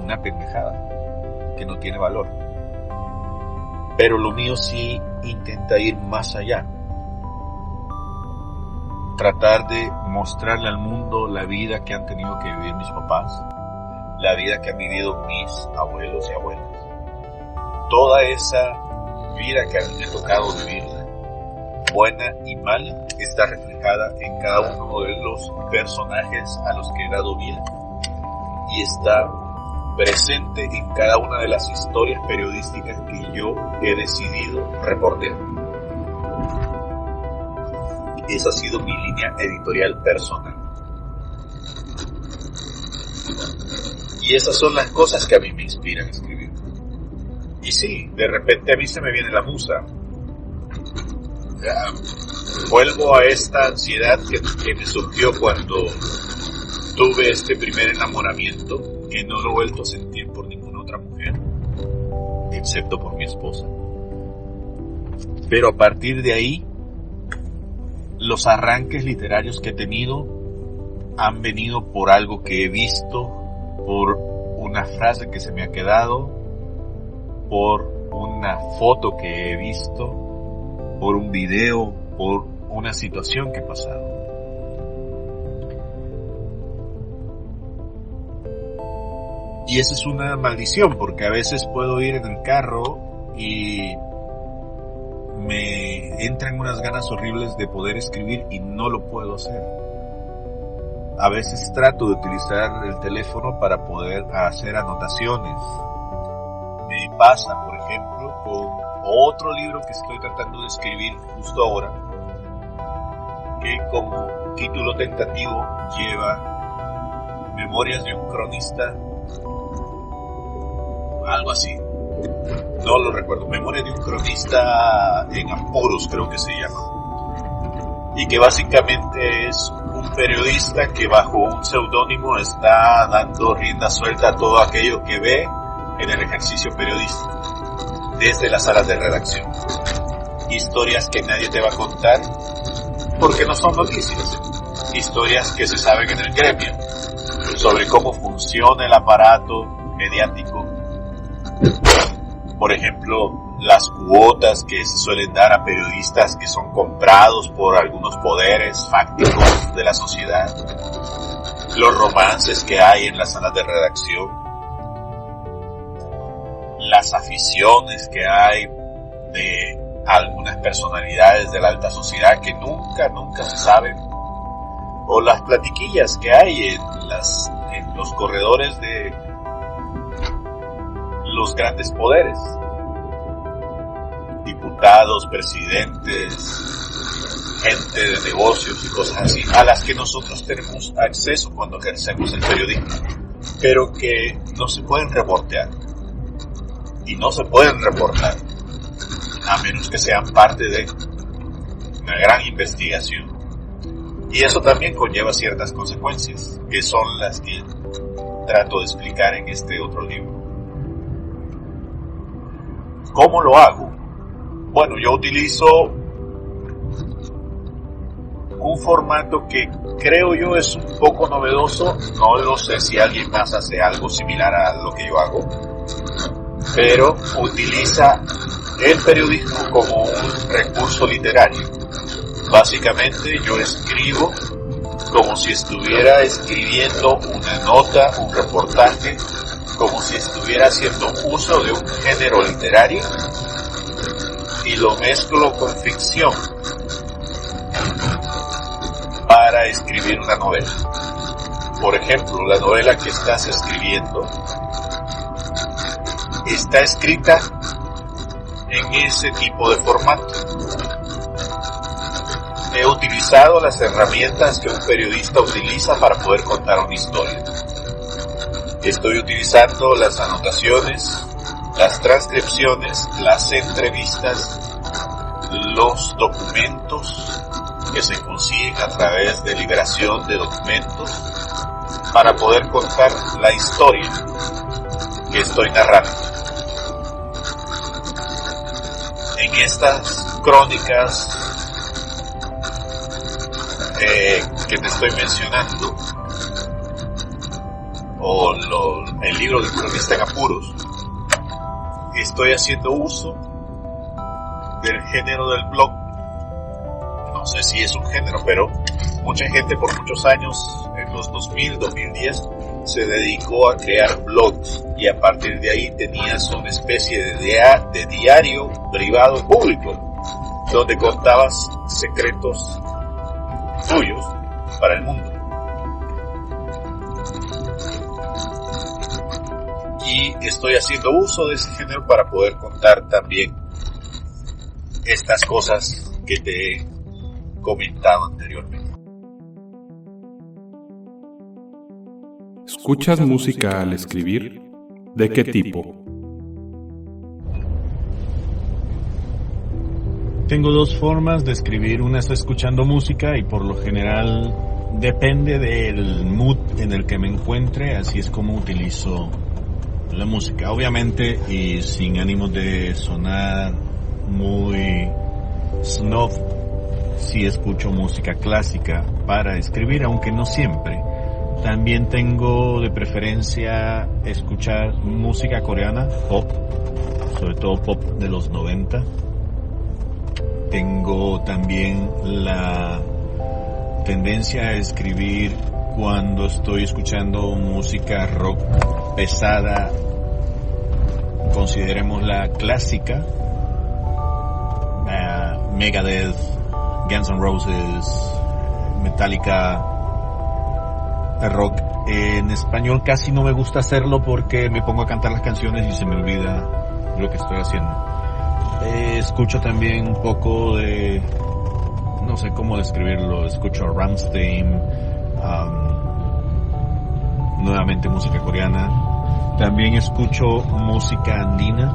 una pendejada, que no tiene valor. Pero lo mío sí intenta ir más allá. Tratar de mostrarle al mundo la vida que han tenido que vivir mis papás, la vida que han vivido mis abuelos y abuelas. Toda esa vida que a mí me ha tocado vivirla, buena y mala, está reflejada en cada uno de los personajes a los que he dado vida y está presente en cada una de las historias periodísticas que yo he decidido reportear. Esa ha sido mi línea editorial personal. Y esas son las cosas que a mí me inspiran a escribir. Y sí, de repente a mí se me viene la musa. Vuelvo a esta ansiedad que me surgió cuando tuve este primer enamoramiento, que no lo he vuelto a sentir por ninguna otra mujer, excepto por mi esposa. Pero a partir de ahí, los arranques literarios que he tenido han venido por algo que he visto, por una frase que se me ha quedado, por una foto que he visto, por un video, por una situación que he pasado. Y esa es una maldición, porque a veces puedo ir en el carro y me entran unas ganas horribles de poder escribir y no lo puedo hacer. A veces trato de utilizar el teléfono para poder hacer anotaciones. Me pasa, por ejemplo, con otro libro que estoy tratando de escribir justo ahora, que como título tentativo lleva Memorias de un cronista, algo así. No lo recuerdo. Memoria de un cronista en apuros, creo que se llama. Y que básicamente es un periodista que bajo un seudónimo está dando rienda suelta a todo aquello que ve en el ejercicio periodístico, desde las salas de redacción. Historias que nadie te va a contar porque no son noticias. Historias que se saben en el gremio, sobre cómo funciona el aparato mediático. Por ejemplo, las cuotas que se suelen dar a periodistas que son comprados por algunos poderes fácticos de la sociedad, los romances que hay en las salas de redacción, las aficiones que hay de algunas personalidades de la alta sociedad que nunca se saben, o las platiquillas que hay en los corredores de los grandes poderes, diputados, presidentes, gente de negocios y cosas así, a las que nosotros tenemos acceso cuando ejercemos el periodismo, pero que no se pueden reportear y no se pueden reportar a menos que sean parte de una gran investigación. Y eso también conlleva ciertas consecuencias, que son las que trato de explicar en este otro libro. ¿Cómo lo hago? Bueno, yo utilizo un formato que creo yo es un poco novedoso. No lo sé si alguien más hace algo similar a lo que yo hago, pero utiliza el periodismo como un recurso literario. Básicamente yo escribo como si estuviera escribiendo una nota, un reportaje, como si estuviera haciendo uso de un género literario y lo mezclo con ficción para escribir una novela. Por ejemplo, la novela que estás escribiendo está escrita en ese tipo de formato. He utilizado las herramientas que un periodista utiliza para poder contar una historia. Estoy utilizando las anotaciones, las transcripciones, las entrevistas, los documentos que se consiguen a través de liberación de documentos para poder contar la historia que estoy narrando. En estas crónicas que te estoy mencionando, o el libro del cronista en apuros, estoy haciendo uso del género del blog. No sé si es un género, pero mucha gente por muchos años, en los 2000, 2010, se dedicó a crear blogs, y a partir de ahí tenías una especie de diario privado público, donde contabas secretos tuyos para el mundo. Y estoy haciendo uso de ese género para poder contar también estas cosas que te he comentado anteriormente. ¿Escuchas música al escribir? ¿De qué tipo? Tengo dos formas de escribir. Una es escuchando música, y por lo general depende del mood en el que me encuentre, así es como utilizo la música. Obviamente, y sin ánimo de sonar muy snob, sí escucho música clásica para escribir, aunque no siempre. También tengo de preferencia escuchar música coreana, pop, sobre todo pop de los 90. Tengo también la tendencia a escribir cuando estoy escuchando música rock pesada, considerémosla clásica, Megadeth, Guns N' Roses, Metallica, rock. En español casi no me gusta hacerlo porque me pongo a cantar las canciones y se me olvida lo que estoy haciendo. Escucho también un poco de, no sé cómo describirlo, escucho a Rammstein, nuevamente música coreana. También escucho música andina.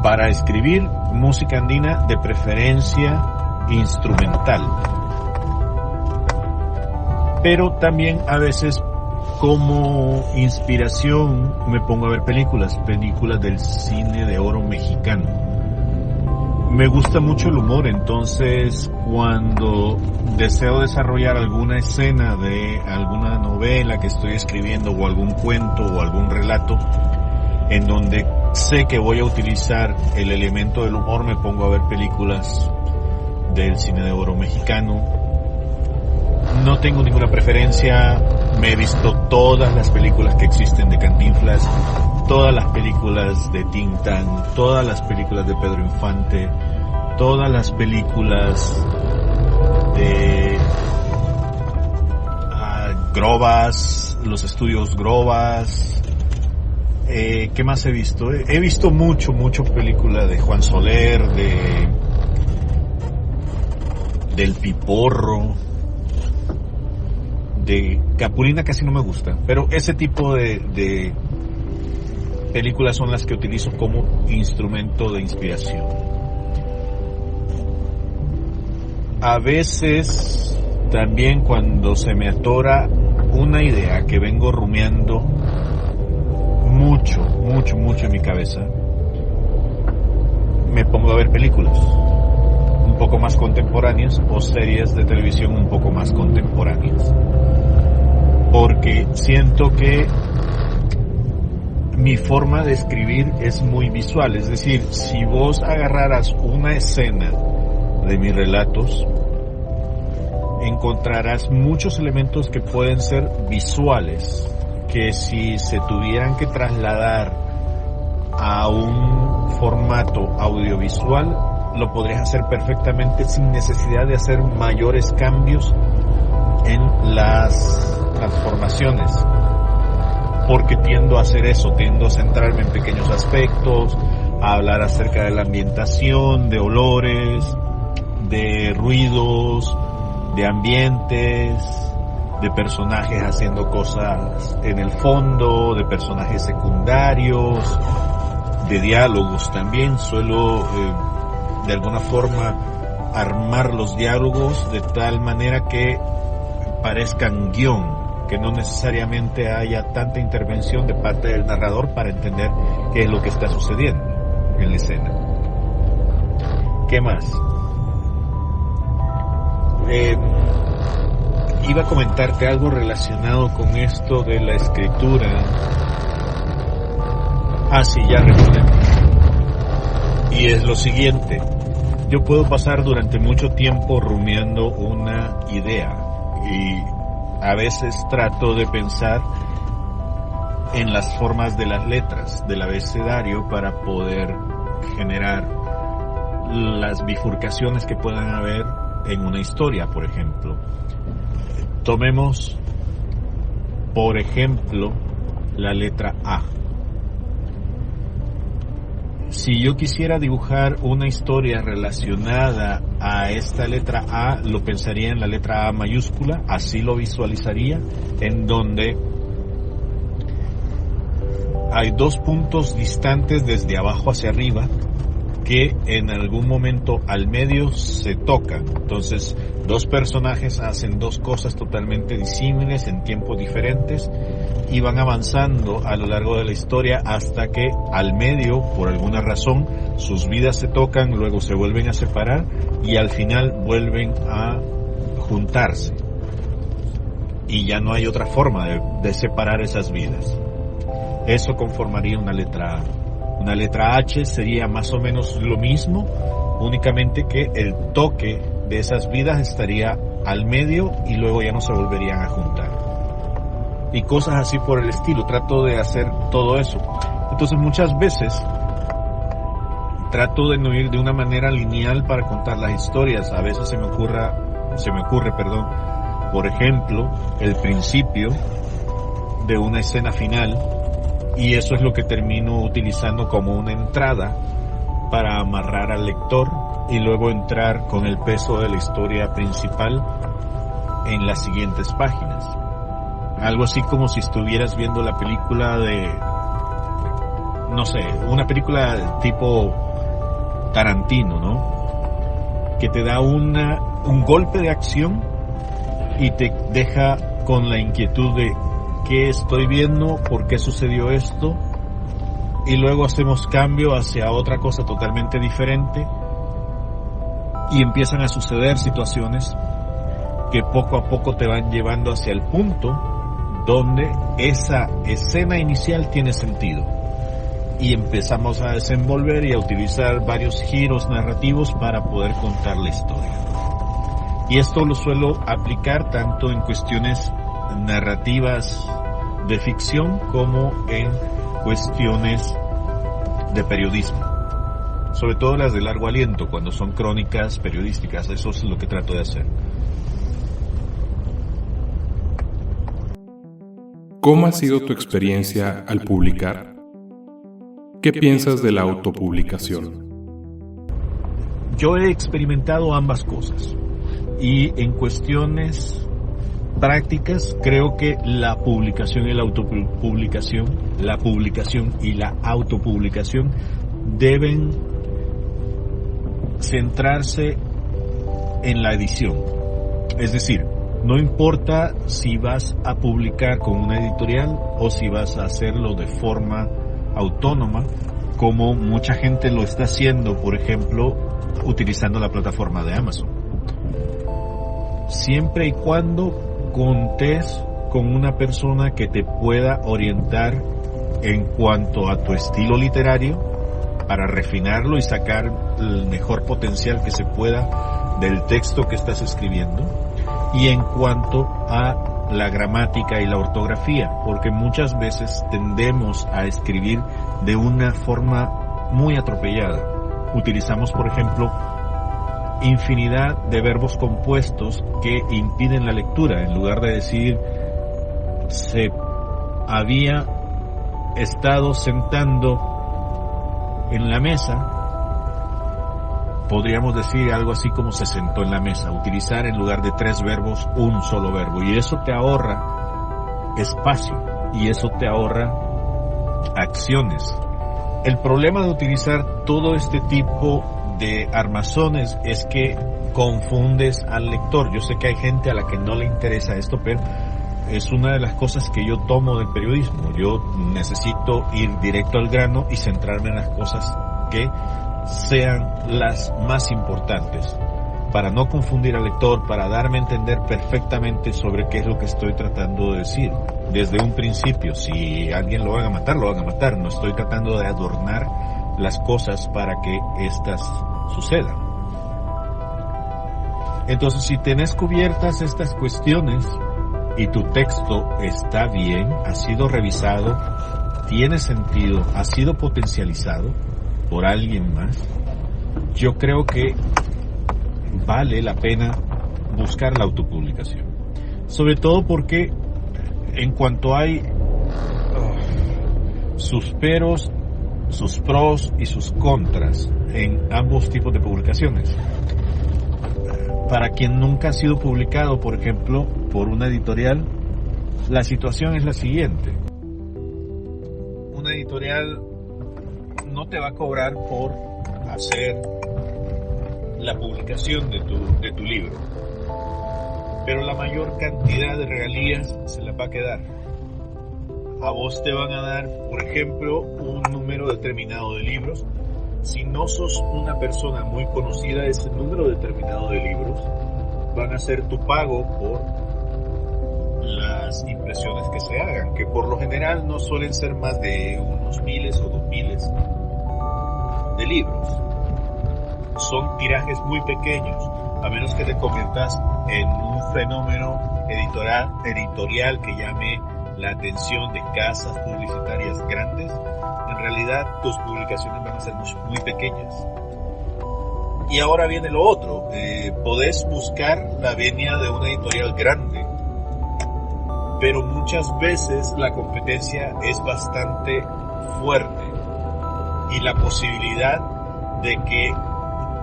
Para escribir música andina, de preferencia instrumental. Pero también a veces, como inspiración, me pongo a ver películas del cine de oro mexicano. Me gusta mucho el humor, entonces cuando deseo desarrollar alguna escena de alguna novela que estoy escribiendo, o algún cuento o algún relato en donde sé que voy a utilizar el elemento del humor, me pongo a ver películas del cine de oro mexicano. No tengo ninguna preferencia, me he visto todas las películas que existen de Cantinflas, todas las películas de Tintán, todas las películas de Pedro Infante, todas las películas de Grobas, los estudios Grobas. ¿Qué más he visto? He visto mucho película de Juan Soler, del Piporro, de Capulina casi no me gusta, pero ese tipo de películas son las que utilizo como instrumento de inspiración. A veces también cuando se me atora una idea que vengo rumiando mucho en mi cabeza, me pongo a ver películas un poco más contemporáneas o series de televisión un poco más contemporáneas, porque siento que mi forma de escribir es muy visual. Es decir, si vos agarraras una escena de mis relatos, encontrarás muchos elementos que pueden ser visuales, que si se tuvieran que trasladar a un formato audiovisual, lo podrías hacer perfectamente sin necesidad de hacer mayores cambios en las transformaciones, porque tiendo a hacer eso, tiendo a centrarme en pequeños aspectos, a hablar acerca de la ambientación, de olores, de ruidos, de ambientes, de personajes haciendo cosas en el fondo, de personajes secundarios, de diálogos también. Suelo de alguna forma armar los diálogos de tal manera que parezcan guión, que no necesariamente haya tanta intervención de parte del narrador para entender qué es lo que está sucediendo en la escena. ¿Qué más? Iba a comentarte algo relacionado con esto de la escritura. Sí, ya recordé. Y es lo siguiente: yo puedo pasar durante mucho tiempo rumiando una idea y a veces trato de pensar en las formas de las letras del abecedario para poder generar las bifurcaciones que puedan haber en una historia, por ejemplo. Tomemos, por ejemplo, la letra A. Si yo quisiera dibujar una historia relacionada a esta letra A, lo pensaría en la letra A mayúscula, así lo visualizaría, en donde hay dos puntos distantes desde abajo hacia arriba que en algún momento al medio se tocan. Entonces, dos personajes hacen dos cosas totalmente disímiles en tiempos diferentes y van avanzando a lo largo de la historia hasta que al medio, por alguna razón, sus vidas se tocan, luego se vuelven a separar y al final vuelven a juntarse. Y ya no hay otra forma de separar esas vidas. Eso conformaría una letra A. Una letra H sería más o menos lo mismo, únicamente que el toque de esas vidas estaría al medio y luego ya no se volverían a juntar. Y cosas así por el estilo. Trato de hacer todo eso. Entonces muchas veces trato de no ir de una manera lineal para contar las historias. A veces se me ocurre, por ejemplo, el principio de una escena final, y eso es lo que termino utilizando como una entrada para amarrar al lector y luego entrar con el peso de la historia principal en las siguientes páginas. Algo así como si estuvieras viendo la película de, no sé, una película tipo Tarantino, ¿no? Que te da un golpe de acción y te deja con la inquietud de ¿qué estoy viendo? ¿Por qué sucedió esto? Y luego hacemos cambio hacia otra cosa totalmente diferente y empiezan a suceder situaciones que poco a poco te van llevando hacia el punto donde esa escena inicial tiene sentido y empezamos a desenvolver y a utilizar varios giros narrativos para poder contar la historia. Y esto lo suelo aplicar tanto en cuestiones narrativas de ficción como en cuestiones de periodismo, sobre todo las de largo aliento, cuando son crónicas periodísticas. Eso es lo que trato de hacer. ¿Cómo ha sido tu experiencia al publicar? ¿Qué piensas de la autopublicación? Yo he experimentado ambas cosas, y en cuestiones prácticas creo que la publicación y la autopublicación, la publicación y la autopublicación deben centrarse en la edición. Es decir, no importa si vas a publicar con una editorial o si vas a hacerlo de forma autónoma, como mucha gente lo está haciendo, por ejemplo, utilizando la plataforma de Amazon. Siempre y cuando contes con una persona que te pueda orientar en cuanto a tu estilo literario para refinarlo y sacar el mejor potencial que se pueda del texto que estás escribiendo, y en cuanto a la gramática y la ortografía, porque muchas veces tendemos a escribir de una forma muy atropellada. Utilizamos, por ejemplo, infinidad de verbos compuestos que impiden la lectura. En lugar de decir se había estado sentando en la mesa, podríamos decir algo así como se sentó en la mesa. Utilizar en lugar de 3 verbos un solo verbo, y eso te ahorra espacio y eso te ahorra acciones. El problema de utilizar todo este tipo de armazones es que confundes al lector. Yo sé que hay gente a la que no le interesa esto, pero es una de las cosas que yo tomo del periodismo. Yo necesito ir directo al grano y centrarme en las cosas que sean las más importantes, para no confundir al lector, para darme a entender perfectamente sobre qué es lo que estoy tratando de decir desde un principio. Si alguien lo van a matar, lo van a matar. No estoy tratando de adornar las cosas para que éstas sucedan. Entonces, si tenés cubiertas estas cuestiones y tu texto está bien, ha sido revisado, tiene sentido, ha sido potencializado por alguien más, yo creo que vale la pena buscar la autopublicación. Sobre todo porque en cuanto hay sus peros, sus pros y sus contras en ambos tipos de publicaciones. Para quien nunca ha sido publicado, por ejemplo, por una editorial, la situación es la siguiente. Una editorial no te va a cobrar por hacer la publicación de tu libro, pero la mayor cantidad de regalías se las va a quedar. A vos te van a dar, por ejemplo, un número determinado de libros. Si no sos una persona muy conocida, ese número determinado de libros van a ser tu pago por las impresiones que se hagan, que por lo general no suelen ser más de unos 1000 o 2000 de libros. Son tirajes muy pequeños, a menos que te conviertas en un fenómeno editorial que llame la atención de casas publicitarias grandes. En realidad tus publicaciones van a ser muy pequeñas. Y ahora viene lo otro, podés buscar la venia de una editorial grande, pero muchas veces la competencia es bastante fuerte, y la posibilidad de que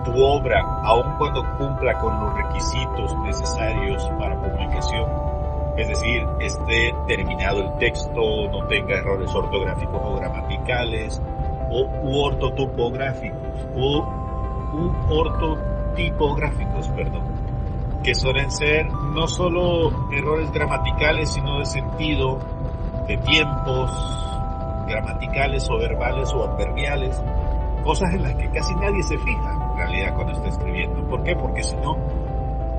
tu obra, aun cuando cumpla con los requisitos necesarios para publicación, es decir, esté terminado el texto, no tenga errores ortográficos o gramaticales, u ortotipográficos, que suelen ser no solo errores gramaticales, sino de sentido, de tiempos gramaticales o verbales o adverbiales, cosas en las que casi nadie se fija en realidad cuando está escribiendo. ¿Por qué? Porque si no,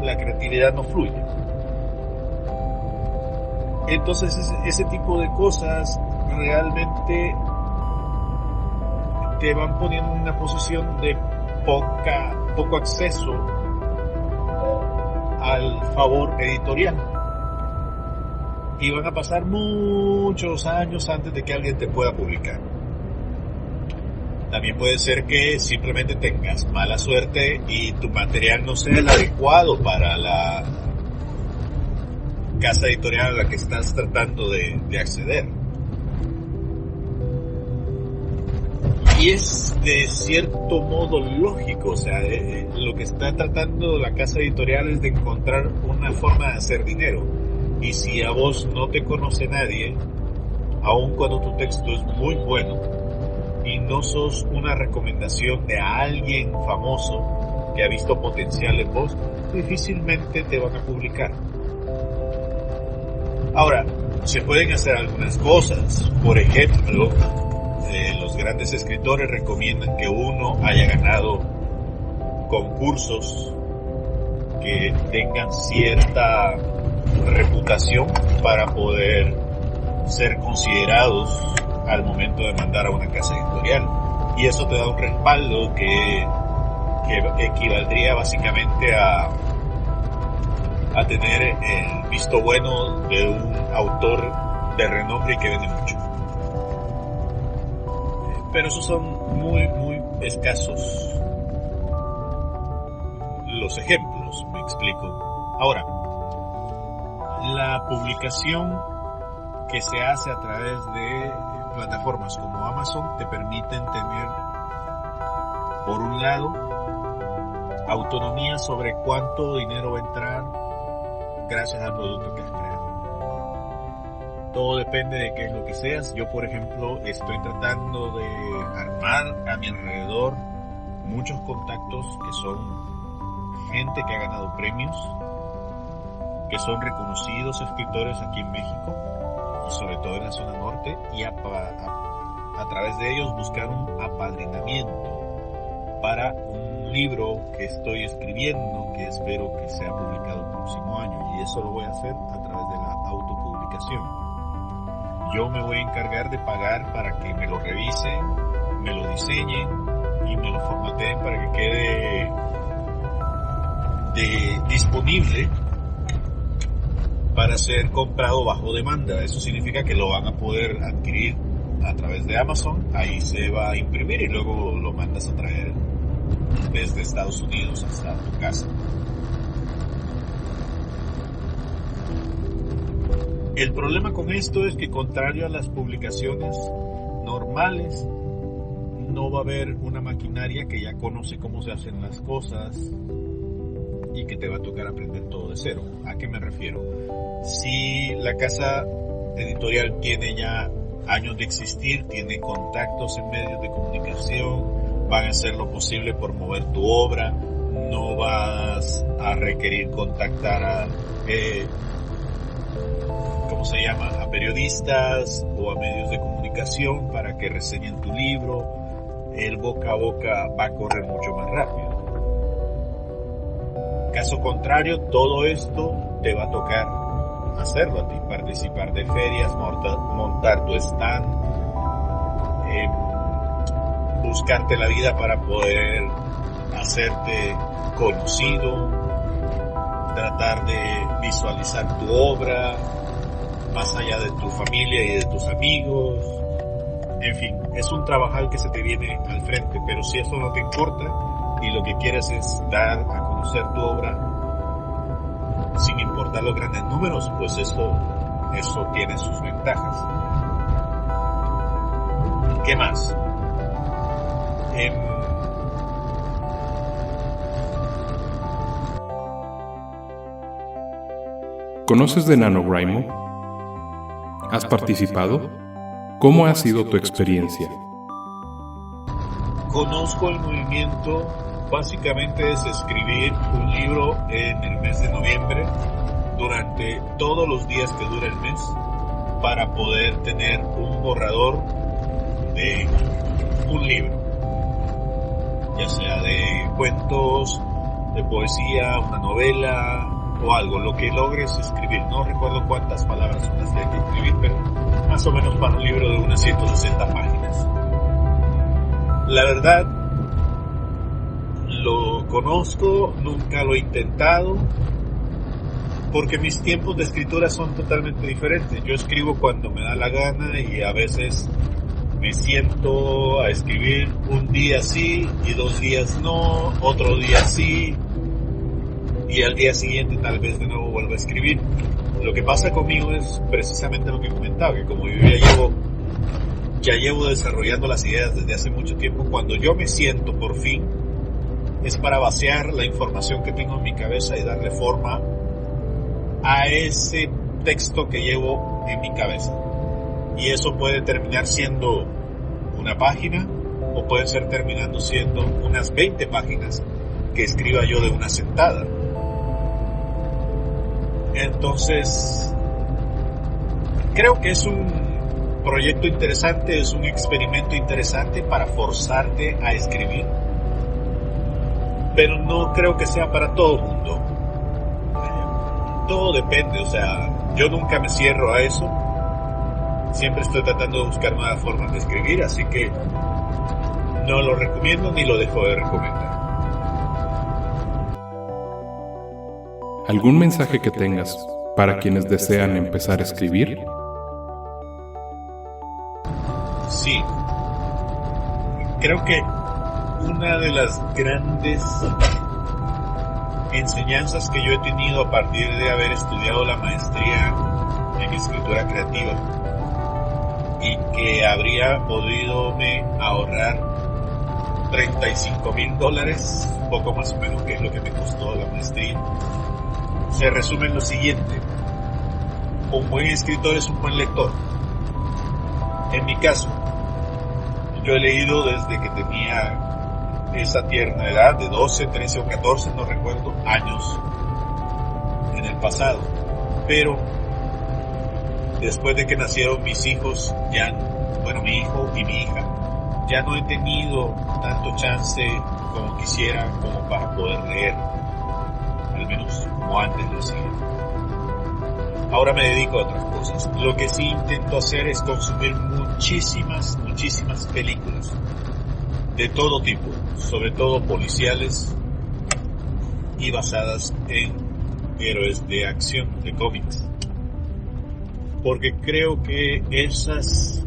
la creatividad no fluye. Entonces ese tipo de cosas realmente te van poniendo en una posición de poco acceso al favor editorial. y van a pasar muchos años antes de que alguien te pueda publicar. También puede ser que simplemente tengas mala suerte y tu material no sea el adecuado para la casa editorial a la que estás tratando de acceder. Y es de cierto modo lógico, o sea, lo que está tratando la casa editorial es de encontrar una forma de hacer dinero. Y si a vos no te conoce nadie, aun cuando tu texto es muy bueno, y no sos una recomendación de alguien famoso que ha visto potencial en vos, difícilmente te van a publicar. Ahora, se pueden hacer algunas cosas. Por ejemplo, los grandes escritores recomiendan que uno haya ganado concursos que tengan cierta reputación para poder ser considerados al momento de mandar a una casa editorial, y eso te da un respaldo que equivaldría básicamente a tener el visto bueno de un autor de renombre y que vende mucho. Pero esos son muy escasos los ejemplos, me explico. Ahora, la publicación que se hace a través de plataformas como Amazon te permiten tener, por un lado, autonomía sobre cuánto dinero va a entrar gracias al producto que has creado. Todo depende de qué es lo que seas. Yo, por ejemplo, estoy tratando de armar a mi alrededor muchos contactos que son gente que ha ganado premios, que son reconocidos escritores aquí en México, y sobre todo en la zona norte, y a través de ellos buscar un apadrinamiento para un libro que estoy escribiendo, que espero que sea publicado el próximo año, y eso lo voy a hacer a través de la autopublicación. Yo me voy a encargar de pagar para que me lo revisen, me lo diseñen y me lo formateen para que quede disponible para ser comprado bajo demanda. Eso significa que lo van a poder adquirir a través de Amazon, ahí se va a imprimir y luego lo mandas a traer desde Estados Unidos hasta tu casa. El problema con esto es que, contrario a las publicaciones normales, no va a haber una maquinaria que ya conoce cómo se hacen las cosas y que te va a tocar aprender todo de cero. ¿A qué me refiero? Si la casa editorial tiene ya años de existir, tiene contactos en medios de comunicación, van a hacer lo posible por mover tu obra, no vas a requerir contactar a a periodistas o a medios de comunicación para que reseñen tu libro. El boca a boca va a correr mucho más rápido. Caso contrario, todo esto te va a tocar hacerlo a ti, participar de ferias, montar tu stand, buscarte la vida para poder hacerte conocido, tratar de visualizar tu obra más allá de tu familia y de tus amigos. En fin, es un trabajal que se te viene al frente, pero si eso no te importa y lo que quieres es dar a conocer tu obra sin importar los grandes números, pues eso tiene sus ventajas. ¿Qué más? ¿Conoces de NaNoWriMo? ¿Has participado? ¿Cómo ha sido tu experiencia? Conozco el movimiento. Básicamente es escribir un libro en el mes de noviembre durante todos los días que dura el mes para poder tener un borrador de un libro, ya sea de cuentos, de poesía, una novela o algo, lo que logres escribir. No recuerdo cuántas palabras son las que hay que escribir, pero más o menos para un libro de unas 160 páginas. La verdad, lo conozco, nunca lo he intentado, porque mis tiempos de escritura son totalmente diferentes. Yo escribo cuando me da la gana y a veces me siento a escribir un día sí y 2 días no, otro día sí, y al día siguiente tal vez de nuevo vuelvo a escribir. Lo que pasa conmigo es precisamente lo que comentaba, que como yo ya llevo desarrollando las ideas desde hace mucho tiempo, cuando yo me siento por fin, es para vaciar la información que tengo en mi cabeza y darle forma a ese texto que llevo en mi cabeza. Y eso puede terminar siendo una página o puede ser terminando siendo unas 20 páginas que escriba yo de una sentada. Entonces, creo que es un proyecto interesante, es un experimento interesante para forzarte a escribir, pero no creo que sea para todo el mundo. Todo depende, o sea, yo nunca me cierro a eso. Siempre estoy tratando de buscar nuevas formas de escribir, así que no lo recomiendo ni lo dejo de recomendar. ¿Algún mensaje que tengas para quienes desean empezar a escribir? Sí. Creo que una de las grandes enseñanzas que yo he tenido a partir de haber estudiado la maestría en escritura creativa y que habría podido ahorrar $35,000, poco más o menos, que es lo que me costó la maestría, se resume en lo siguiente: un buen escritor es un buen lector. En mi caso, yo he leído desde que tenía esa tierna edad de 12, 13 o 14, no recuerdo, años en el pasado, pero después de que nacieron mis hijos, mi hijo y mi hija, ya no he tenido tanto chance como quisiera como para poder leer, al menos como antes lo hacía. Ahora me dedico a otras cosas. Lo que sí intento hacer es consumir muchísimas películas de todo tipo, sobre todo policiales y basadas en héroes de acción, de cómics, porque creo que esas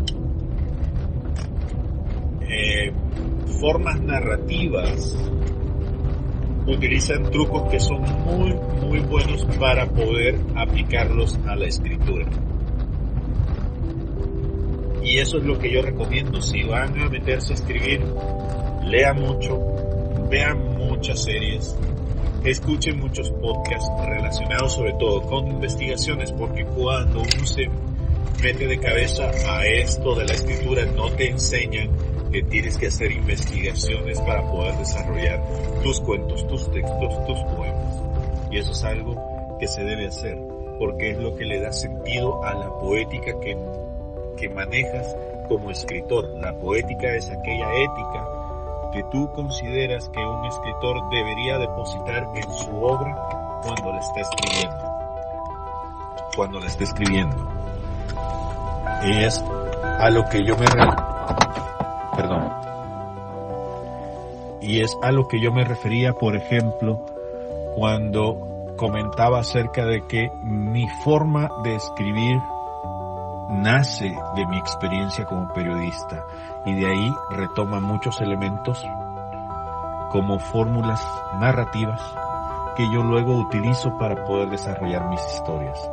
formas narrativas utilizan trucos que son muy buenos para poder aplicarlos a la escritura. Y eso es lo que yo recomiendo. Si van a meterse a escribir, lean mucho, vean muchas series, escuchen muchos podcasts relacionados sobre todo con investigaciones, porque cuando uno se mete de cabeza a esto de la escritura, no te enseñan que tienes que hacer investigaciones para poder desarrollar tus cuentos, tus textos, tus poemas. Y eso es algo que se debe hacer, porque es lo que le da sentido a la poética que manejas como escritor. La poética es aquella ética que tú consideras que un escritor debería depositar en su obra cuando la está escribiendo. Y es a lo que yo me refería, por ejemplo, cuando comentaba acerca de que mi forma de escribir nace de mi experiencia como periodista, y de ahí retoma muchos elementos como fórmulas narrativas que yo luego utilizo para poder desarrollar mis historias.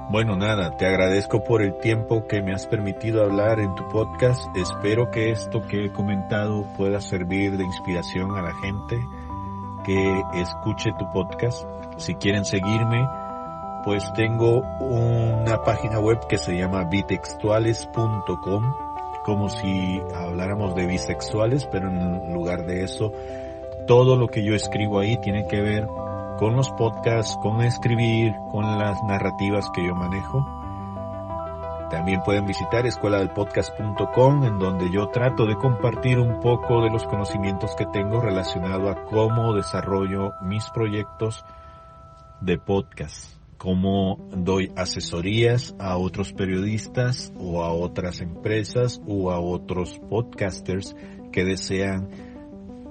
Bueno, nada, te agradezco por el tiempo que me has permitido hablar en tu podcast. Espero que esto que he comentado pueda servir de inspiración a la gente que escuche tu podcast. Si quieren seguirme, pues tengo una página web que se llama bitextuales.com, como si habláramos de bisexuales, pero en lugar de eso, todo lo que yo escribo ahí tiene que ver con los podcasts, con escribir, con las narrativas que yo manejo. También pueden visitar escueladelpodcast.com, en donde yo trato de compartir un poco de los conocimientos que tengo relacionado a cómo desarrollo mis proyectos de podcast, cómo doy asesorías a otros periodistas o a otras empresas o a otros podcasters que desean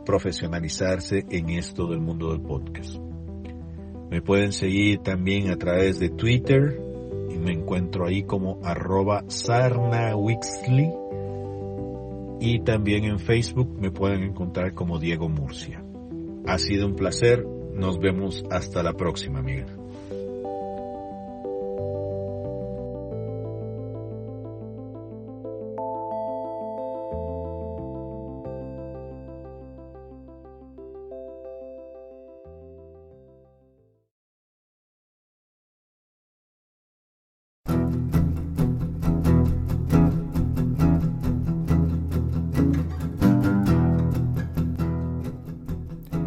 profesionalizarse en esto del mundo del podcast. Me pueden seguir también a través de Twitter y me encuentro ahí como @sarnawixley, y también en Facebook me pueden encontrar como Diego Murcia. Ha sido un placer, nos vemos hasta la próxima, Miguel.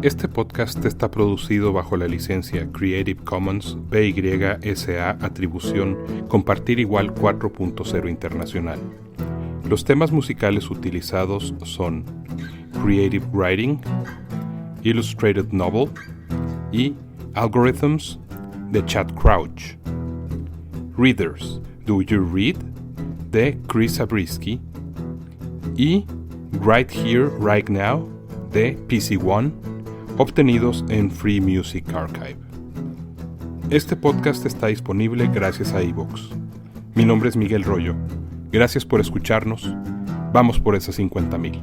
Este podcast está producido bajo la licencia Creative Commons BY-SA Atribución Compartir Igual 4.0 Internacional. Los temas musicales utilizados son Creative Writing, Illustrated Novel y Algorithms de Chad Crouch. Readers, Do You Read? De Chris Zabriskie y Right Here, Right Now de PC One, obtenidos en Free Music Archive. Este podcast está disponible gracias a iVoox. Mi nombre es Miguel Royo. Gracias por escucharnos. Vamos por esas 50,000.